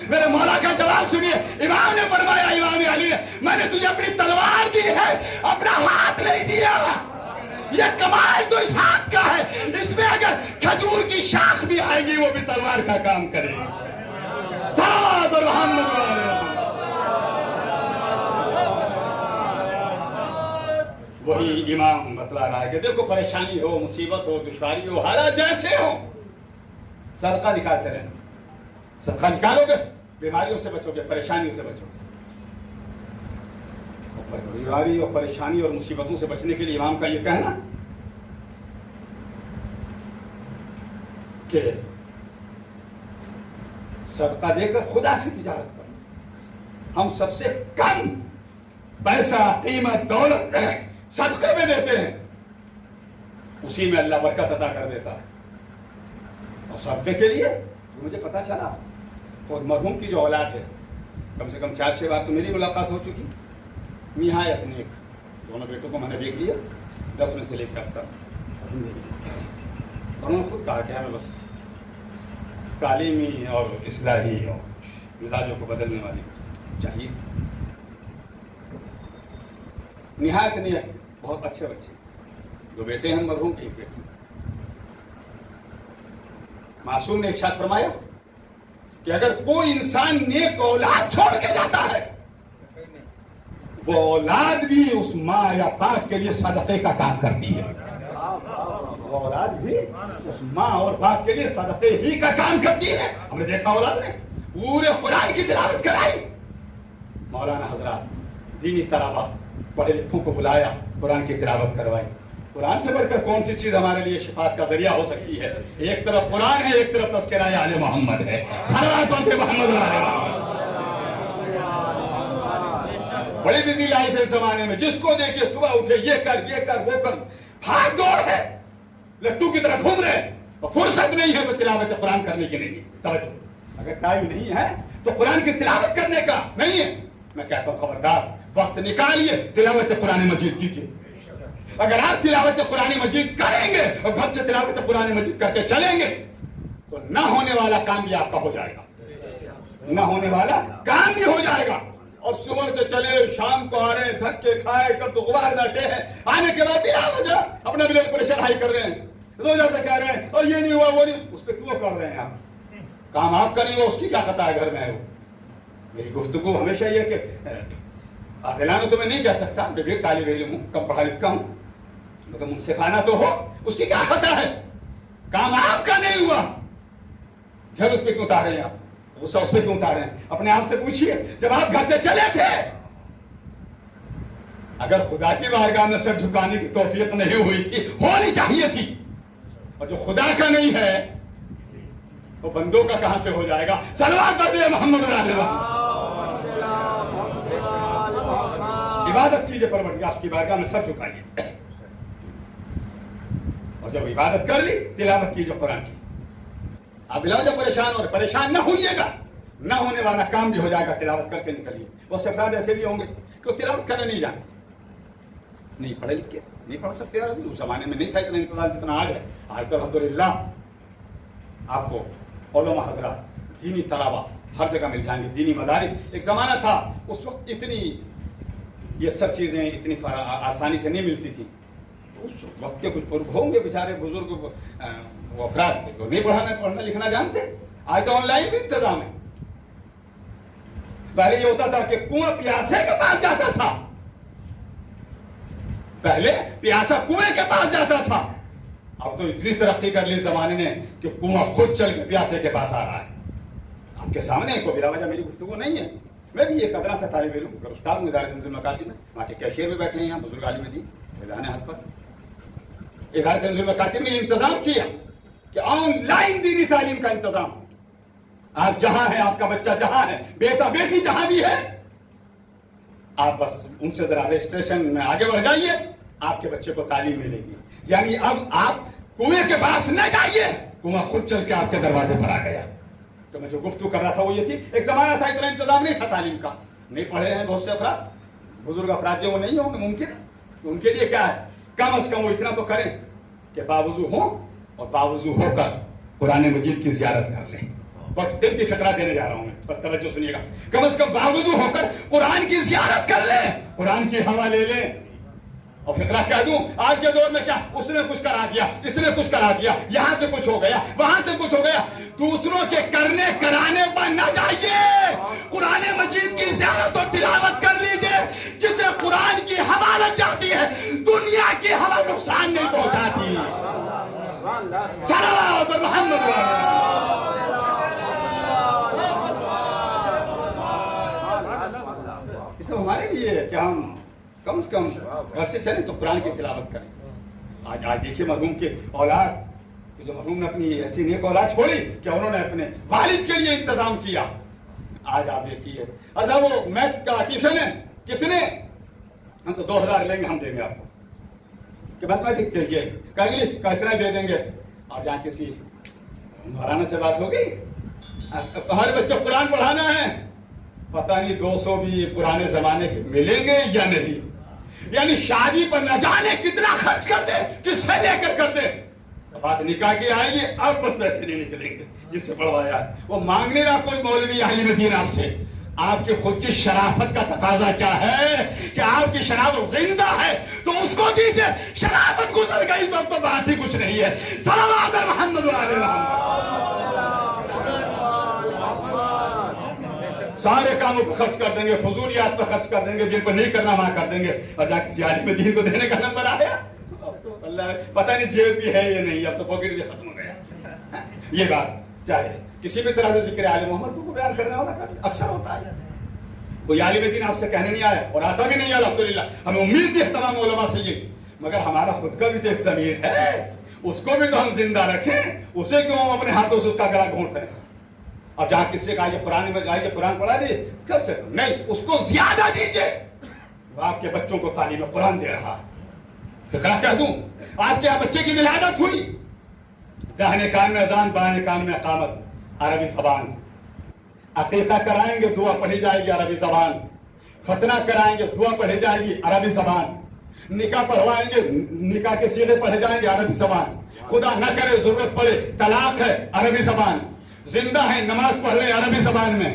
میرے مولا کا جواب سنیے. امام نے فرمایا, امام علی نے, میں نے تجھے اپنی تلوار دی ہے, اپنا ہاتھ نہیں دیا. یہ کمال تو اس ہاتھ کا ہے, اس میں اگر کھجور کی شاخ بھی آئے گی وہ بھی تلوار کا کام کرے گی. صلوات اور محمد علیہ. وہی امام بتلا رہا ہے کہ دیکھو پریشانی ہو, مصیبت ہو, دشواری ہو, حالات جیسے ہو, صدقہ نکالتے رہنا. صدقہ نکالو گے بیماریوں سے بچو گے, پریشانیوں سے بچو گے. بیماری اور پریشانی اور مصیبتوں سے بچنے کے لیے امام کا یہ کہنا کہ صدقہ دے کر خدا سے تجارت کرو. ہم سب سے کم پیسہ, قیمت, دولت صدقے میں دیتے ہیں, اسی میں اللہ برکت عطا کر دیتا ہے. اور صدقے کے لیے مجھے پتا چلا خود مرحوم کی جو اولاد ہے, کم سے کم 4-6 بار تو میری ملاقات ہو چکی. نہایت نیک, دونوں بیٹوں کو میں نے دیکھ لیا دفن سے لے کے اب تک. اور انہوں نے خود کہا کہ ہمیں بس تعلیمی اور اصلاحی اور مزاجوں کو بدلنے والی چاہیے. نہایت نیک, بہت اچھے بچے, 2 بیٹے ہیں مرحوم کی, 1 بیٹی. معصوم نے ارشاد فرمایا کہ اگر کوئی انسان نیک اولاد چھوڑ کے جاتا ہے, وہ اولاد بھی اس ماں یا باپ کے لیے صدقے کا کام کرتی ہے. وہ اولاد بھی اس ماں اور باپ کے لیے صدقے ہی کا کام کرتی ہے. ہم نے دیکھا اولاد نے پورے قرآن کی تلاوت کرائی, مولانا حضرات دینی طلباء پڑھے لکھوں کو بلایا, قرآن کی تلاوت کروائی. قرآن سے بڑھ کر کون سی چیز ہمارے لیے شفاعت کا ذریعہ ہو سکتی ہے؟ ایک طرف قرآن ہے, ایک طرف تذکرہ آل محمد ہے. صلوات پڑھتے محمد علیہ محمد. بڑی بزی لائف ہے اس زمانے میں, جس کو دیکھے صبح اٹھے یہ کر وہ کر, بھاگ دوڑ ہے, لٹو کی طرح گھوم رہے, اور فرصت نہیں ہے تو تلاوت قرآن کرنے کی نہیں. توجہ, اگر ٹائم نہیں ہے تو قرآن کی تلاوت کرنے کا نہیں ہے. میں کہتا ہوں خبردار, وقت نکالیے, تلاوت قرآن مجید کیجیے. اگر آپ تلاوت قرآن مجید کریں گے اور گھر سے تلاوت قرآن مجید کر کے چلیں گے تو نہ ہونے والا کام بھی آپ کا ہو جائے گا, نہ ہونے والا کام بھی ہو جائے گا. اور صبح سے چلے, شام کو آ رہے ہیں, تھک کے کھائے, کب تو غبار نٹے ہیں, آنے کے بعد بلا وجہ اپنا بلڈ پریشر ہائی کر رہے ہیں, روزہ سے کہہ رہے ہیں اور یہ نہیں ہوا وہ نہیں. اس پہ کیوں کر رہے ہیں آپ؟ کام آپ کا نہیں ہوا, اس کی کیا خطا ہے گھر میں ہے وہ. میری گفتگو ہمیشہ یہ کہ عادلانہ تو میں نہیں کہہ سکتا, میں بھی ایک طالب علم ہوں, کم پڑھا لکھا ہوں, مگر منصفانہ تو ہو, اس کی کیا خطا ہے؟ کام آپ کا نہیں ہوا, جھل اس پہ کیوں اتارے ہیں آپ, غصہ اس پہ کیوں اتارے ہیں؟ اپنے آپ سے پوچھئے, جب آپ گھر سے چلے تھے, اگر خدا کی بارگاہ میں سر جھکانے کی توفیق نہیں ہوئی تھی, ہونی چاہیے تھی, اور جو خدا کا نہیں ہے وہ بندوں کا کہاں سے ہو جائے گا؟ صلوات پڑھیے محمد علیہ وسلم. عبادت کیجئے پروردگار کی بارگاہ میں سر جھکائیے, اور جب عبادت کر لی تلاوت کیجئے قرآن کی. آپ بلا وجہ پریشان نہ ہوئیے گا, نہ ہونے والا کام بھی ہو جائے گا. تلاوت کر کے نکلیے. بہت افراد ایسے بھی ہوں گے کہ وہ تلاوت کرنے نہیں جانتے, نہیں پڑھے لکھے, نہیں پڑھ سکتے. اس زمانے میں نہیں تھا اتنا انتظام جتنا آج ہے. آج تو الحمدللہ آپ کو علماء حضرات, دینی طلباء ہر جگہ مل جائیں گے, دینی مدارس. ایک زمانہ تھا اس وقت اتنی یہ سب چیزیں اتنی آسانی سے نہیں ملتی تھی. اس وقت کے کچھ ہوں گے بیچارے بزرگ وہ افراد جو نہیں پڑھنا لکھنا جانتے. آج تو آن لائن بھی انتظام ہے. پہلے یہ ہوتا تھا کہ کنواں پیاسے کے پاس جاتا تھا, پہلے پیاسا کنویں کے پاس جاتا تھا. اب تو اتنی ترقی کر لی زمانے نے کہ کنواں خود چل کے پیاسے کے پاس آ رہا ہے. آپ کے سامنے کوئی بلا وجہ میری گفتگو نہیں ہے. میں بھی ایک ادنا سے طالب علم, اگر استاد ہوں ادارہ تنظیم مکاتب میں, وہاں کے کیشیئر بھی بیٹھے ہیں, یہاں بزرگ عالم دین میدان ہاتھ پر. ادارہ تنظیم مکاتب نے انتظام کیا کہ آن لائن دینی تعلیم کا انتظام. آپ جہاں ہیں, آپ کا بچہ جہاں ہے, بیٹا بیٹی جہاں بھی ہے, آپ بس ان سے ذرا رجسٹریشن میں آگے بڑھ جائیے, آپ کے بچے کو تعلیم ملے گی. یعنی اب آپ کنویں کے پاس نہ جائیے, کنواں خود چل کے آپ کے دروازے پر آ گیا. تو میں جو گفتگو کر رہا تھا وہ یہ تھی, ایک زمانہ تھا اتنا انتظام نہیں تھا تعلیم کا, نہیں پڑھے ہیں بہت سے افراد, بزرگ افراد جو وہ نہیں ہوں گے ممکن ہے. تو ان کے لیے کیا ہے, کم از کم وہ اتنا تو کریں کہ باوضو ہوں اور باوضو ہو کر قرآن مجید کی زیارت کر لیں. بس جلدی فقرہ دینے جا رہا ہوں میں، بس توجہ سنیے گا. کم از کم باوضو ہو کر قرآن کی زیارت کر لیں، قرآن کی ہوا لے لیں. اور فقرہ کہہ دوں آج کے دور میں کیا اس نے کچھ کرا دیا، اس نے کچھ کرا دیا، یہاں سے کچھ ہو گیا، وہاں سے کچھ ہو گیا. دوسروں کے کرنے کرانے پر نہ جائیے، قرآن مجید کی زیارت اور تلاوت کر لیجئے. جسے قرآن کی ہوا لگ جاتی ہے دنیا کی ہوا نقصان نہیں پہنچاتی. صلوات محمد یہ سب ہمارے لیے ہے کہ ہم کم از کم گھر سے چلیں تو قرآن کی تلاوت کریں. آج دیکھیے مرحوم کے اولاد، جو مرحوم نے اپنی ایسی نیک اولاد چھوڑی کہ انہوں نے اپنے والد کے لیے انتظام کیا. آج آپ دیکھیے اچھا وہ میتھ کا ٹیوشن ہے کتنے، ہم تو 2000 لیں گے، ہم دیں گے آپ کو کہ میتھمیٹک کے لیے کا انگلش کا اتنا دے دیں گے. اور جہاں کسی مولانا سے بات ہوگی ہمارے بچے قرآن پڑھانا ہے، پتہ نہیں 200 بھی پرانے زمانے کے ملیں گے یا نہیں. یعنی شادی پر نہ جانے کتنا خرچ کر دے، کس سے لے کر دے. بات نکاح کی آئے گی اب بس پیسے نہیں نکلیں گے جس سے بڑھوایا. وہ مانگ نہیں رہا کوئی مولوی عالم دین آپ سے، آپ کی خود کی شرافت کا تقاضا کیا ہے کہ آپ کی شرافت زندہ ہے تو اس کو دیجئے. شرافت گزر گئی تو اب تو بات ہی کچھ نہیں ہے. صلوات محمد وعلی محمد. سارے کاموں پہ خرچ کر دیں گے، فضولیات پہ خرچ کر دیں گے، جن پہ نہیں کرنا وہاں کر دیں گے. اور جا کسی عالم دین کو دینے کا نمبر آیا اللہ پتہ نہیں جیب بھی ہے یا نہیں، اب تو پاکٹ بھی ختم ہو گیا. یہ بات چاہے کسی بھی طرح سے ذکر عالم محمد کو بیان کرنے والا اکثر ہوتا ہے. کوئی عالم دین آپ سے کہنے نہیں آیا اور آتا بھی نہیں ہے الحمدللہ. ہمیں امید بھی ہے تمام علماء سے یہ، مگر ہمارا خود کا بھی تو ایک ضمیر ہے، اس کو بھی تو ہم زندہ رکھیں. اسے کیوں ہم اپنے ہاتھوں سے اس کا گلا گھونٹ رہے ہیں. اور جہاں کسی کا یہ قرآن میں گائے قرآن پڑھا دیے کم سے کم نہیں، اس کو زیادہ دیجئے. وہ آپ کے بچوں کو تعلیم قرآن دے رہا. فقرہ کہہ دوں آپ کے یہاں بچے کی ولادت ہوئی، داہنے کان میں اذان بائیں کان میں اقامت، عربی زبان. عقیقہ کرائیں گے دعا پڑھی جائے گی عربی زبان. ختنہ کرائیں گے دعا پڑھی جائے گی عربی زبان. نکاح پڑھوائیں گے نکاح کے سیغے پڑھے جائیں گے عربی زبان. خدا نہ کرے ضرورت پڑے طلاق ہے عربی زبان. زندہ ہے نماز پڑھ لیں عربی زبان میں،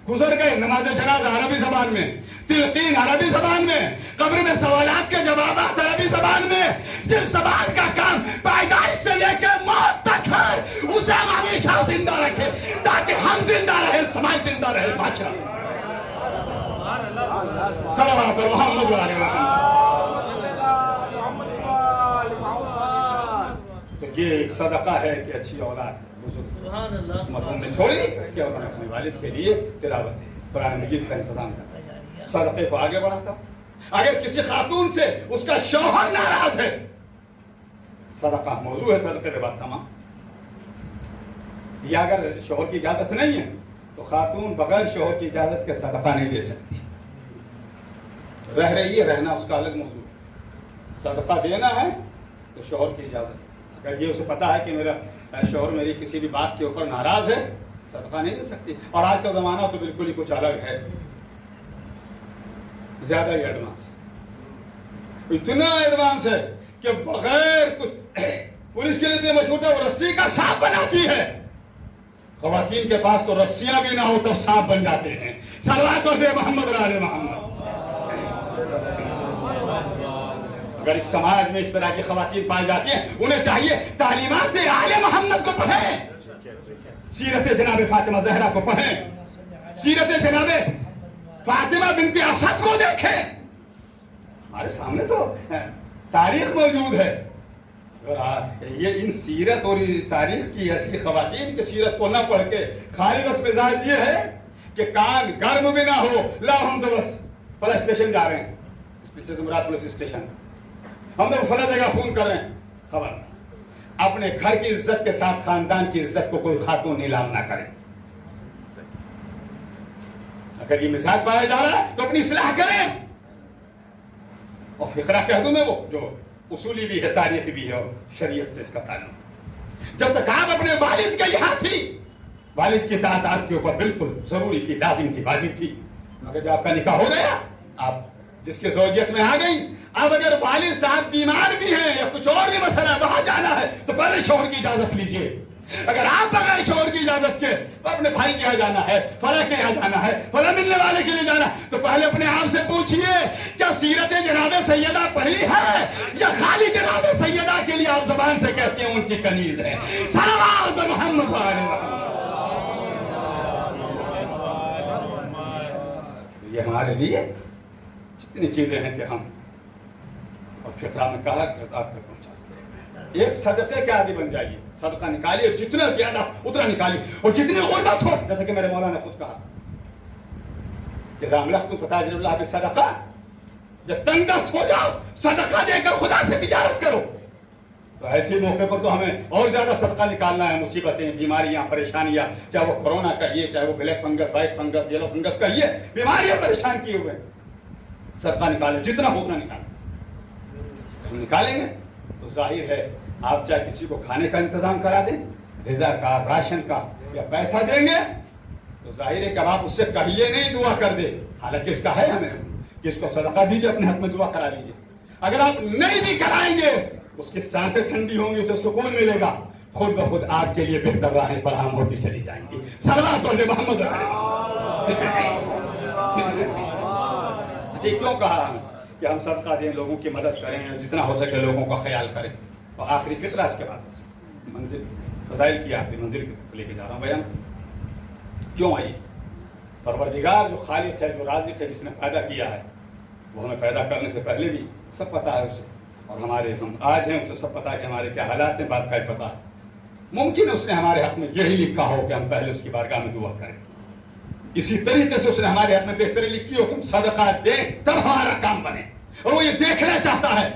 گزر گئے نماز جنازہ عربی زبان میں، تلقین عربی زبان میں، قبر میں سوالات کے جوابات عربی زبان میں. جس زبان کا کام پیدائش سے لے کے موت تک ہے اسے ہم ہمیشہ زندہ رکھے تاکہ ہم زندہ رہے، سماج زندہ رہے. بادشاہ صلوات محمد علیہ وسلم. تو یہ ایک صدقہ ہے کہ اچھی اولاد مرحوم نے چھوڑی کہ انہوں نے اپنے والد کے لیے تلاوت قرآن مجید کا انتظام کرا، صدقے کو آگے بڑھاتا. اگر کسی خاتون سے اس کا شوہر ناراض ہے، صدقہ موضوع ہے صدقے کے بعد تمام. یا اگر شوہر کی اجازت نہیں ہے تو خاتون بغیر شوہر کی اجازت کے صدقہ نہیں دے سکتی. رہ رہی ہے رہنا اس کا الگ موضوع ہے. صدقہ دینا ہے تو شوہر کی اجازت. اگر یہ اسے پتا ہے کہ میرا شوہر میری کسی بھی بات کے اوپر ناراض ہے صدقہ نہیں دے سکتی. اور آج کا زمانہ تو بالکل ہی کچھ الگ ہے، زیادہ ہی ایڈوانس، اتنا ایڈوانس ہے کہ بغیر کچھ پولیس کے لیے مشہور ہے وہ رسی کا سانپ بناتی ہے. خواتین کے پاس تو رسیاں بھی نہ ہو تب سانپ بن جاتے ہیں. صلوات پر دے محمد علیہ محمد. اگر اس سماج میں اس طرح کی خواتین پائی جاتی ہیں انہیں چاہیے تعلیمات آل محمد کو پڑھیں، سیرت جناب فاطمہ زہرا کو پڑھیں، سیرت جناب فاطمہ بنت اسد کو دیکھیں. ہمارے سامنے تو تاریخ موجود ہے. یہ ان سیرت اور تاریخ کی ایسی خواتین کی سیرت کو نہ پڑھ کے خالی بس مزاج یہ ہے کہ کان گرم بھی نہ ہو، لا ہم تو بس فلاں اسٹیشن جا رہے ہیں، اسٹیشن سے مراد پولیس اسٹیشن، ہم تو فلاں جگہ فون کر رہے ہیں. خبر اپنے گھر کی عزت کے ساتھ خاندان کی عزت کو کوئی خاتون نیلام نہ کرے. اگر یہ مزاج پایا جا رہا ہے تو اپنی اصلاح کریں. اور فقرہ کہہ دوں میں وہ جو اصولی بھی ہے تاریخی بھی ہے اور شریعت سے اس کا تعلق. جب تک آپ اپنے والد کے یہاں تھی، والد کی اطاعت آپ کے اوپر بالکل ضروری تھی، لازم تھی، واجب تھی. مگر جب آپ کا نکاح ہو گیا، آپ جس کے زوجیت میں آ گئی، اب اگر والد صاحب بیمار بھی ہیں یا کچھ اور بھی مسئلہ وہاں جانا ہے تو پہلے شوہر کی اجازت لیجئے. اگر آپ بغیر شوہر کی اجازت کے اپنے بھائی کے یہاں جانا ہے، فلاں کے یہاں جانا ہے، فلاں ملنے والے کے لیے جانا ہے، تو پہلے اپنے آپ سے پوچھئے کیا سیرت جناب سیدہ پڑھی ہے یا خالی جناب سیدہ کے لیے آپ زبان سے کہتے ہیں ان کی کنیز ہے؟ صلوات محمد یہ ہمارے لیے جتنی چیزیں ہیں کہ ہم اور فطرہ میں کہا کہ آپ تک پہنچا، ایک صدقے کے عادی بن جائیے، صدقہ نکالیے جتنا زیادہ اتنا نکالیے، اور جتنی غربت ہو، جیسے کہ میرے مولا نے خود کہا کہ اذا املکتم فتاجروا اللہ بالصدقہ، جب تنگ دست ہو جاؤ صدقہ دے کر خدا سے تجارت کرو۔ تو ایسے موقع پر تو ہمیں اور زیادہ صدقہ نکالنا ہے، مصیبتیں، بیماریاں، پریشانیاں، چاہے وہ کورونا کہیے، چاہے وہ black fungus, white fungus, yellow fungus کہیے، بیماریاں پریشان کیے ہوئے، صدقہ نکالیں، جتنا ہو اتنا نکالیں۔ ہم نکالیں گے تو ظاہر ہے آپ چاہے کسی کو کھانے کا انتظام کرا دیں، غذا کا، راشن کا، یا پیسہ دیں گے، تو ظاہر ہے کہ اب آپ اس سے کہیے نہیں دعا کر دے، حالانکہ اس کا ہے ہمیں کہ اس کو صدقہ دیجیے، اپنے حق میں دعا کرا لیجیے۔ اگر آپ نہیں بھی کرائیں گے اس کی سانسیں ٹھنڈی ہوں گی، اسے سکون ملے گا، خود بخود آپ کے لیے بہتر راہیں فراہم ہوتی چلی جائیں گی۔ صلوات علی محمد۔ جی کیوں کہا ہم کہ ہم صدقہ دیں، لوگوں کی مدد کریں، جتنا ہو سکے لوگوں کا خیال کریں؟ اور آخری فطرہ اس کے بعد منزل فضائل کی آخری منزل کی طرف لے کے جا رہا ہوں بیان۔ کیوں آئی؟ پروردگار جو خالق ہے، جو رازق ہے، جس نے پیدا کیا ہے، وہ ہمیں پیدا کرنے سے پہلے بھی سب پتہ ہے اسے، اور ہم آج ہیں اسے سب پتہ ہے کہ ہمارے کیا حالات ہیں، بات کا ہی پتہ ہے۔ ممکن اس نے ہمارے حق میں یہی لکھا ہو کہ ہم پہلے اس کی بارگاہ میں دعا کریں، اسی طریقے سے اس نے ہمارے حق میں بہتری لکھی ہو کہ ہم صدقہ دیں تب ہمارا کام بنے۔ اور وہ یہ دیکھنا چاہتا ہے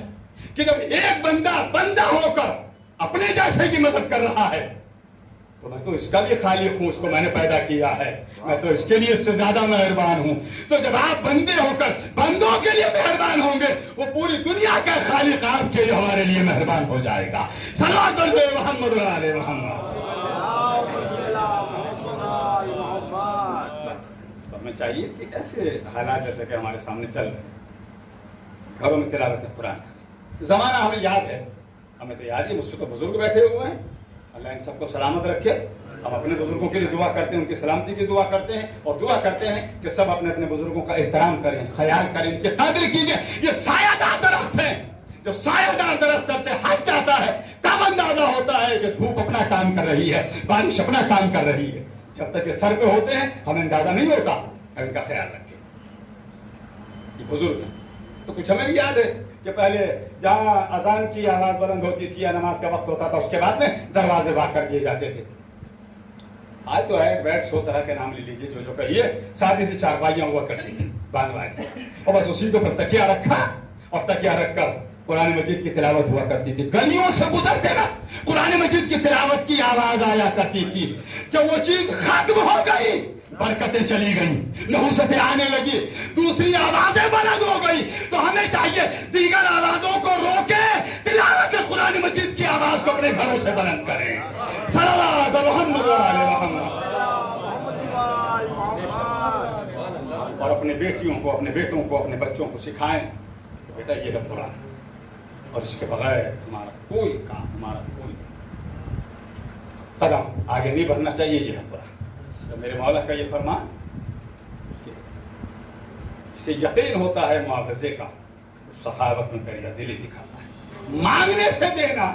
کہ جب ایک بندہ ہو کر اپنے جیسے کی مدد کر رہا ہے تو میں تو اس کا بھی خالق ہوں، اس کو میں نے پیدا کیا ہے، میں تو اس کے لیے اس سے زیادہ مہربان ہوں۔ تو جب آپ بندے ہو کر بندوں کے لیے مہربان ہوں گے، وہ پوری دنیا کا خالق آپ کے لیے ہمارے لیے مہربان ہو جائے گا۔ صلوات علی محمد و علی محمد۔ ہمیں چاہیے کہ ایسے حالات جیسے کہ ہمارے سامنے چل رہے ہیں، گھروں میں تلاوت قرآن کریں۔ زمانہ ہمیں یاد ہے، ہمیں تو یاد ہے، مجھ سے تو بزرگ بیٹھے ہوئے ہیں، اللہ ان سب کو سلامت رکھے۔ ہم اپنے بزرگوں کے لیے دعا کرتے ہیں، ان کی سلامتی کی دعا کرتے ہیں، اور دعا کرتے ہیں کہ سب اپنے اپنے بزرگوں کا احترام کریں، خیال کریں، ان کی قدر کیجیے۔ یہ سایہ دار درخت ہے، جب سایہ دار درخت سر سے ہٹ جاتا ہے تب اندازہ ہوتا ہے کہ دھوپ اپنا کام کر رہی ہے، بارش اپنا کام کر رہی ہے۔ جب تک یہ سر پہ ہوتے ہیں ہمیں اندازہ نہیں ہوتا، ان کا خیال رکھیں۔ یہ بزرگ ہیں تو کچھ ہمیں بھی یاد ہے کہ پہلے جہاں اذان کی آواز بلند ہوتی تھی یا نماز کا وقت ہوتا تھا، اس کے بعد میں دروازے واق کر دیے جاتے تھے۔ آج تو ہے بیڈ 100 طرح کے نام لے لیجیے، جو کہیے، سادی سی چارپائیاں ہوا کرتی تھی باندھ، اور بس اسی کے اوپر تکیہ رکھا، اور تکیہ رکھ کر قرآن مجید کی تلاوت ہوا کرتی تھی۔ گلیوں سے گزرتے نا قرآن مجید کی تلاوت کی آواز آیا کرتی تھی۔ جب وہ چیز ختم ہو گئی، برکتیں چلی گئیں، نحوستیں آنے لگی، دوسری آوازیں بلند ہو گئی، تو ہمیں چاہیے دیگر آوازوں کو روکے، تلاوت قرآن مجید کی آواز کو اپنے گھروں سے بلند کریں۔ صلوات محمد و آل محمد۔ اور اپنے بیٹیوں کو، اپنے بیٹوں کو، اپنے بچوں کو سکھائیں کہ بیٹا یہ ہے قرآن، اور اس کے بغیر ہمارا کوئی کام، ہمارا کوئی قدم آگے نہیں بڑھنا چاہیے۔ یہ ہے قرآن۔ میرے مولا کا یہ فرمان کہ جسے یقین ہوتا ہے معاوضے کا، سخاوت میں دریا دلی دکھاتا ہے۔ مانگنے سے دینا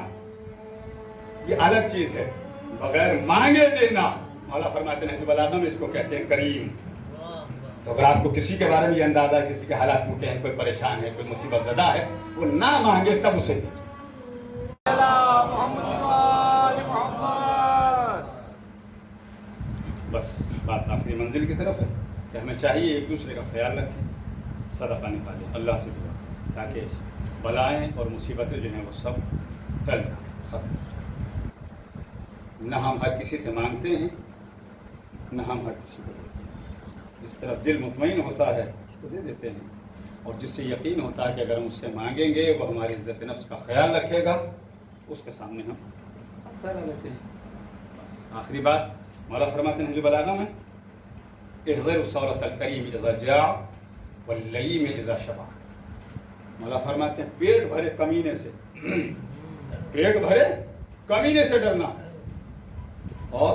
یہ الگ چیز ہے، بغیر مانگے دینا، مولا فرماتے ہیں جو بلاغہ میں اس کو کہتے ہیں کریم۔ تو اگر آپ کو کسی کے بارے میں یہ اندازہ ہے، کسی کے حالات ٹوٹے ہیں، کوئی پریشان ہے، کوئی مصیبت زدہ ہے، وہ نہ مانگے تب اسے دیجیے۔ بس بات آخری منزل کی طرف ہے کہ ہمیں چاہیے ایک دوسرے کا خیال رکھیں، صدقہ نکالیں، اللہ سے دعا کریں تاکہ بلائیں اور مصیبتیں جو ہیں وہ سب ٹل جائیں، ختم ہو جائیں۔ نہ ہم ہر کسی سے مانگتے ہیں، نہ ہم ہر کسی کو دیتے ہیں۔ جس طرح دل مطمئن ہوتا ہے اس کو دے دیتے ہیں، اور جس سے یقین ہوتا ہے کہ اگر ہم اس سے مانگیں گے وہ ہماری عزت نفس کا خیال رکھے گا، اس کے سامنے ہم خیال لیتے ہیں۔ آخری بات مولا فرماتے ہیں جو بلاغہ میں، احذر صورت الکریم اذا جاع واللئیم اذا شبع۔ مولا فرماتے ہیں پیٹ بھرے کمینے سے، پیٹ بھرے کمینے سے ڈرنا ہے، اور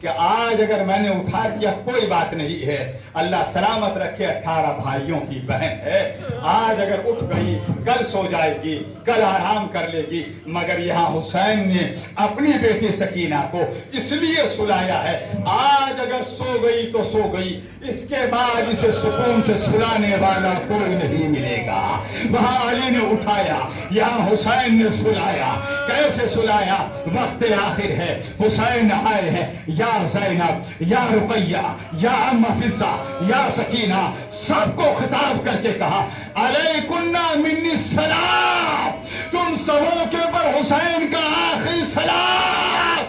کہ آج اگر میں نے اٹھا دیا کوئی بات نہیں ہے، اللہ سلامت رکھے 18 بھائیوں کی بہن ہے، آج اگر اٹھ گئی کل سو جائے گی، کل آرام کر لے گی، مگر یہاں حسین نے اپنی بیٹی سکینہ کو اس لیے سلایا ہے، آج اگر سو گئی تو سو گئی، اس کے بعد اسے سکون سے سلانے والا کوئی نہیں ملے گا۔ وہاں علی نے اٹھایا، یہاں حسین نے سلایا۔ کیسے سلایا؟ وقت آخر ہے، حسین آئے ہیں، یا زینب، یا رقیہ، یا ام حفصہ، یا سکینہ، سب کو خطاب کر کے کہا علیکنا منی السلام، تم سبوں کے اوپر حسین کا آخری سلام۔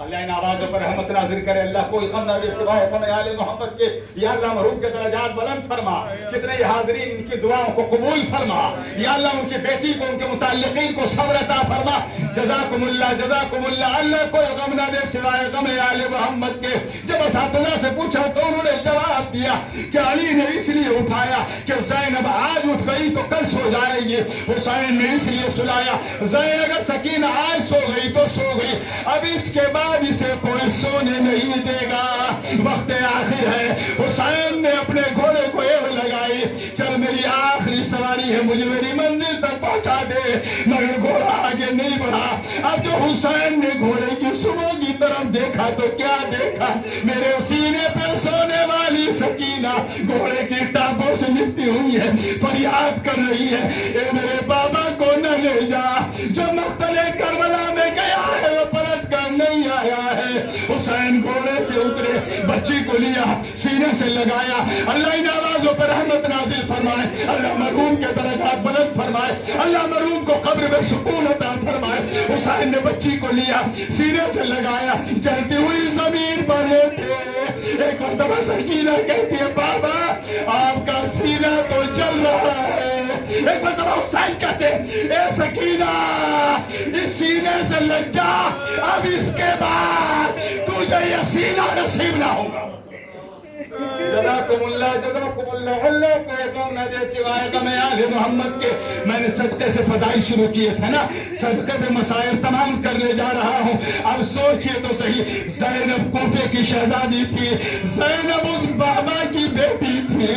اللہ ان آوازوں پر رحمت نازل کرے، اللہ کوئی غم نہ دے سوائے غم آل محمد کے۔ یا اللہ مرحوم کے درجات بلند فرما، جتنے حاضرین ان کی دعاؤں کو قبول فرما، یا اللہ ان کی بیٹی کو، ان کے متعلقین کو صبر عطا فرما۔ جزاکم اللہ، جزاکم اللہ۔ اللہ کوئی غم نہ دے سوائے غم آل محمد کے۔ جب اساتذہ سے پوچھا تو انہوں نے جواب دیا کہ علی نے اس لیے اٹھایا کہ زینب آج اٹھ گئی تو کل سو جائے گی، حسین نے اس لیے سلایا زینب اگر سکینہ آج سو گئی تو سو گئی، اب اس کے بعد اسے کوئی سونے نہیں دے گا، وقت آخر ہے۔ حسین نے اپنے گھوڑے کو ایڑ لگائی، چل میری آخری سواری ہے، مجھے میری منزل تک پہنچا دے، مگر گھوڑا آگے نہیں بڑھا۔ اب جو حسین نے گھوڑے کی صبح کی طرف دیکھا تو کیا دیکھا؟ میرے سینے پہ سونے والی سکینہ گھوڑے کی ٹانگوں سے لپٹی ہوئی ہے، فریاد کر رہی ہے اے میرے بابا کو نہ لے جا، جو مقتل کربلا میں گیا ہے وہ پلٹ کر نہیں آیا ہے۔ حسین گھوڑے سے اترے، بچی کو لیا، سینے سے لگایا۔ اللہ ان آوازوں پر رحمت نازل فرمائے، اللہ مرحوم کے درجات بلند فرمائے، اللہ مرحوم کو قبر میں سکون عطا فرمائے۔ حسین نے بچی کو لیا، سینے سے لگایا، چلتی ہوئی زمین پر لیٹے۔ ایک مرتبہ سکینہ کہتی ہے بابا آپ کا سینہ تو جل رہا ہے۔ ایک مرتبہ حسین کہتے اے سکینہ اس سینے سے لگ جا، اب اس کے بعد تجھے یہ سینہ نصیب نہ ہوگا۔ جزاکم اللہ، جزاکم اللہ۔ اللہ کوئی غم نہ دے سوائے غم آل محمد کے۔ میں نے صدقے سے فضائل شروع کیے تھے نا، صدقے پہ مسائل تمام کرنے جا رہا ہوں۔ اب سوچئے تو صحیح، زینب کوفے کی شہزادی تھی، زینب اس بابا کی بیٹی تھی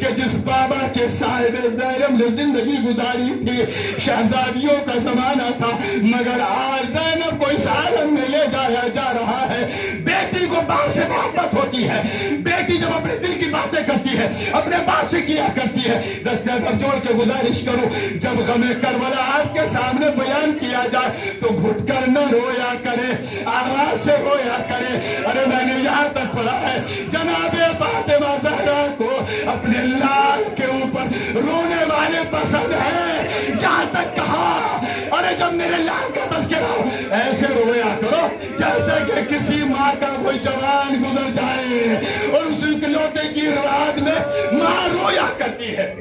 کہ جس بابا کے سائے میں زینب نے زندگی گزاری تھی۔ شہزادیوں کا زمانہ تھا، مگر آج زینب کو اس عالم میں لے جایا جا رہا ہے۔ بیٹی کو باپ سے محبت ہوتی ہے، بیٹی جب اپنے دل کی باتیں کرتی ہے اپنے باپ سے کیا کرتی ہے۔ دست ادب جوڑ کے گزارش کروں، جب غم کربلا آپ کے سامنے بیان کیا جائے تو گھٹ کر نہ رویا کرے، آواز سے رویا کرے۔ ارے میں نے یہاں تک پڑھا ہے جناب فاطمہ زہرا کو اپنے لال کے اوپر رونے والے پسند ہیں، یہاں تک کہا ارے جب میرے لال کا تذکرہ ہو ایسے رویا کرو جیسے کہ کسی ماں کا کوئی جوان گزر جائے اور اس اکلوتے کی رات میں ماں رویا کرتی ہے۔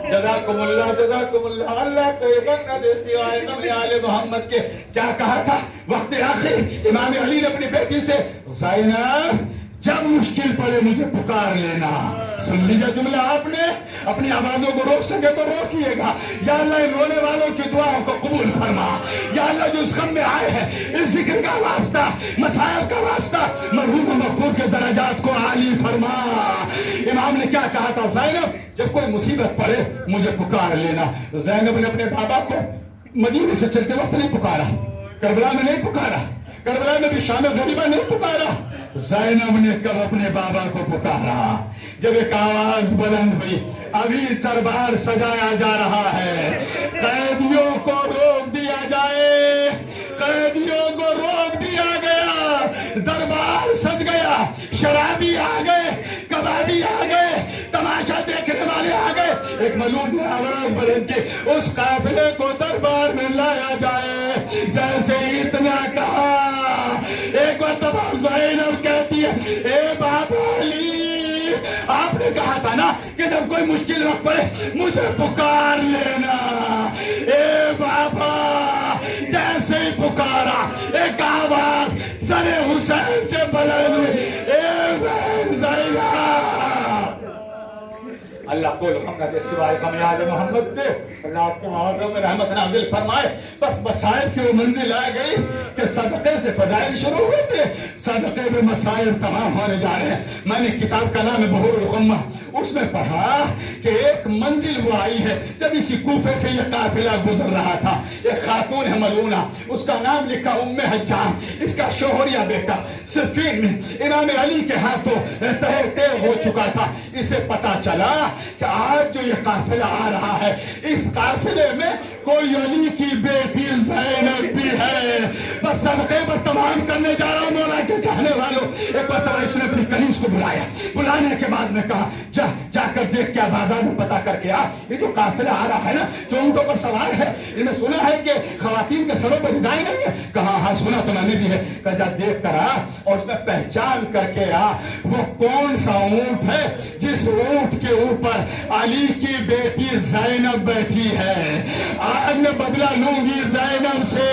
جزاکم اللہ، جزاکم اللہ۔ اللہ کو غم نہ دے سوائے غم آل محمد کے۔ کیا کہا تھا وقت آخر امام علی نے اپنی بیٹی سے؟ زینب جب مشکل پڑے مجھے پکار لینا۔ سن لیجئے جملہ، آپ نے اپنی آوازوں کو روک سکے تو روکیے گا۔ یا اللہ ان رونے والوں کی دعاؤں کو قبول فرما، یا اللہ جو اس غم میں آئے ہیں اس ذکر کا واسطہ، مسائل کا واسطہ مرحوم و مغفور کے درجات کو عالی فرما۔ امام نے کیا کہا تھا؟ زینب جب کوئی مصیبت پڑے مجھے پکار لینا۔ زینب نے اپنے بابا کو مدینے سے چلتے وقت نہیں پکارا، کربلا میں نہیں پکارا، کربلا میں بھی شام غریبہ نہیں پکارا۔ زینب نے کب اپنے بابا کو پکارا جب ایک آواز بلند ہوئی، ابھی دربار سجایا جا رہا ہے، قیدیوں کو روک دیا جائے، قیدیوں کو روک دیا گیا، دربار سج گیا، شرابی آ گئے، کبابی آ گئے، تماشا دیکھنے والے آ گئے۔ ایک ملعون نے آواز بلند کی اس قافلے کو دربار میں لایا جائے۔ جیسے اتنا کہا ایک مرتبہ زینب کہتی ہے اے بابا علی، آپ نے کہا تھا نا کہ جب کوئی مشکل وقت پڑے مجھے پکار لینا۔ اے بابا جیسے ہی پکارا ایک آواز سر حسین سے بلند ہوئی، اے بہن زینب۔ اللہ کو ہم نہ دے سوائے غم آل محمد دے. اللہ آپ کے معاذوں میں رحمت نازل فرمائے. بس مسائب کی وہ منزل آ گئی کہ صدقے سے فضائل شروع ہوئے تھے, صدقے میں مسائل تمام ہونے جا رہے ہیں. میں نے کتاب کا نام ہے بحور الغمہ, اس میں پڑھا کہ ایک منزل وہ آئی ہے جب اسی کوفے سے یہ قافلہ گزر رہا تھا. ایک خاتون ہے ملعونہ, اس کا نام لکھا ام حجام, اس کا شوہر یا بیٹا صفین میں امام علی کے ہاتھوں تہہ تیغ ہو چکا تھا. اسے پتا چلا کہ آج جو یہ قافلہ آ رہا ہے اس قافلے میں کوئی علی کی بیٹی زینب بھی ہے. بس صدقے پر تمام کرنے جا رہا ہوں مولا کے چاہنے والوں. ایک مرتبہ اس نے اپنی کنیز کو بلایا, بلانے کے بعد میں کہا جا کر دیکھ کے بازار میں پتا کر کے آ, یہ جو قافلہ آ رہا ہے نا جو اونٹوں پر سوار ہے, انہیں سنا ہے کہ خواتین کے سروں پر ردائیں نہیں ہے. کہا ہاں سنا تو میں نے بھی ہے. کہا جا دیکھ کر آ اور اس میں پہچان کر کے آ وہ کون سا اونٹ ہے جس اونٹ کے اوپر علی کی بیٹی زینب بیٹھی ہے. آج میں بدلہ لوں گی زینب سے.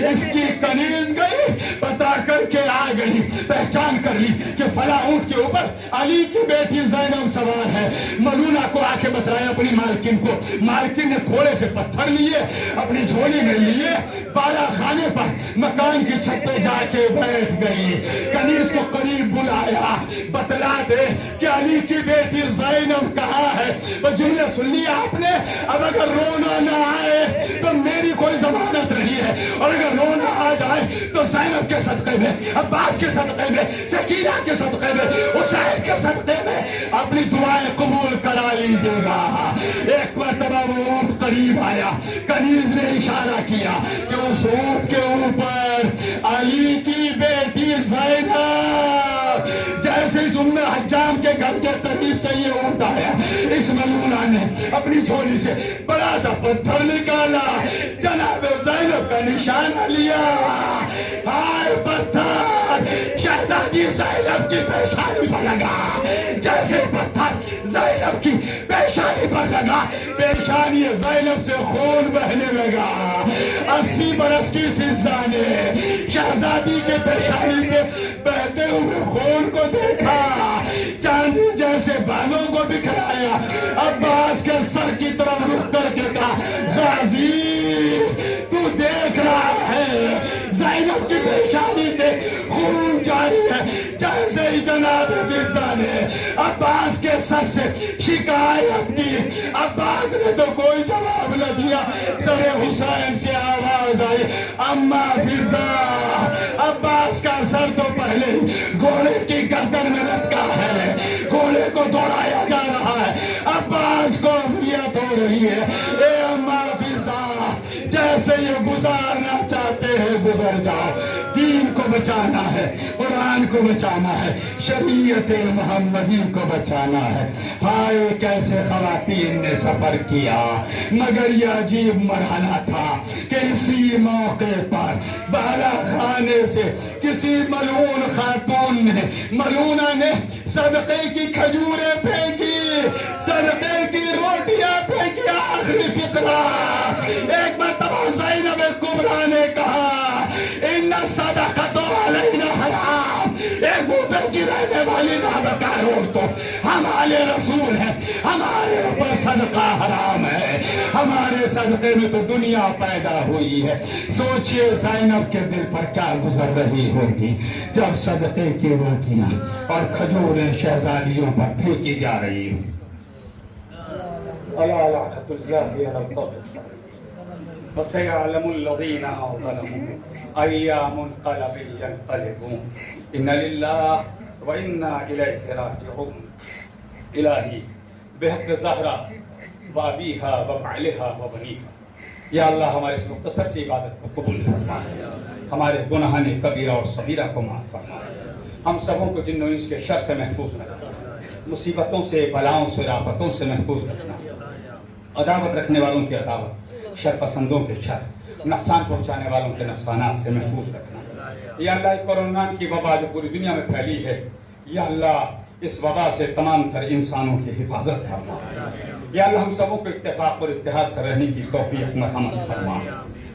اس کی کنیز گئی, پتا کر کے آ گئی, پہچان کر لی کہ فلاں اونٹ کے اوپر علی کی بیٹی زینب سوار ہے. ملونہ کو آ کے بتایا اپنی مالکن کو. مالکن نے تھوڑے سے پتھر لیے اپنی جھولی میں لیے, بالا خانے پر مکان کی چھت پہ جا کے بیٹھ گئی. کنیز کو قریب بلایا, بتلا دے کہ علی کی بیٹی زینب کہاں ہے. وہ جملے سن لیا آپ نے. اب اگر رونا نہ آئے تو میری کوئی ضمانت نہیں ہے, اور اگر رونا آ جائے تو زینب کے صدقے میں, عباس کے صدقے میں, سکینہ کے صدقے میں, حسین کے صدقے میں اپنی دعائیں قبول کرا لیجیے گا. ایک مرتبہ وہ اونٹ قریب آیا, کنیز نے اشارہ کیا کہ اس اونٹ کے اوپر علی کی بیٹی زینب. جیسے اس ام حجام کے گھر کے قریب سے یہ اونٹ آیا, اس ملعونہ نے اپنی جھولی سے بڑا سا پتھر نکالا, جناب زینب کا نشانہ لیا. ہائے پتھر شہزادی زینب کی پیشانی پر لگا. جیسے پتھر زینب کی پیشانی پر لگا, پیشانی زینب سے خون بہنے لگا. 80 برس کی فضا نے شہزادی کے پیشانی سے بہتے ہوئے خون کو دیکھا, چاندی جیسے بالوں کو بکھرایا. عباس کے سر کی طرف رخ کر کے کہا, غازی تو دیکھ رہا ہے زینب کی پیشانی سے خون جاری ہے. جیسے ہی جناب فضا نے عباس کے سر سے شکایت کی, عباس نے تو کوئی جواب نہ دیا. سر حسین سے آواز آئی, اما فضا. عباس کا سر تو پہلے گھوڑے کی گردن میں لٹکا ہے, گھوڑے کو دوڑایا جا رہا ہے, عباس کو اذیت ہو رہی ہے. اے اما فضا, جیسے یہ گزارنا چاہتے ہیں گزر جاؤ. دین کو بچانا ہے, قرآن کو بچانا ہے, شریعت محمدی کو بچانا ہے. ہائے کیسے خواتین نے سفر کیا, مگر یہ عجیب مرحلہ تھا کہ اسی موقع پر بالا خانے سے کسی ملعون خاتون نے, ملعونہ نے صدقے کی کھجوریں پھینکی, صدقے کی روٹیاں پھینکی. آخری فقرہ ایک مرتبہ زینب کبریٰ نے کہا, ان صدقۃ علینا حرام. ایک اوپر کی رہنے والی نابکار عورتوں, ہمارے رسول ہیں, ہمارے اوپر صدقہ حرام ہے. ہمارے صدقے میں تو دنیا پیدا ہوئی ہے. سوچئے زینب کے دل پر کیا گزر رہی ہوگی جب صدقے کی روٹیاں اور کھجوریں شہزادیوں پر پھینکی جا رہی ہوں. الا لعنۃ اللہ علی القوم وسيعلم الذين ظلموا أي منقلب ينقلبون إن لله وإنا إليه راجعون. إلهي بحق زہرا وابیها وبعلها وبنیها. یا اللہ ہمارے اس مختصر سی عبادت کو قبول فرما, ہمارے گناہان کبیرہ اور صغیرہ کو معاف فرما, ہم سبوں کو جن و انس کے شر سے محفوظ رکھنا, مصیبتوں سے, بلاؤں سے, آفتوں سے محفوظ رکھنا, عداوت رکھنے والوں کی عداوت, شر پسندوں کے شر, نقصان پہنچانے والوں کے نقصانات سے محفوظ رکھنا. یا اللہ کورونا کی وبا جو پوری دنیا میں پھیلی ہے, یا اللہ اس وبا سے تمام تر انسانوں کی حفاظت فرما. یا اللہ ہم سبوں کو اتفاق اور اتحاد سے رہنے کی توفیق مرحمت فرما.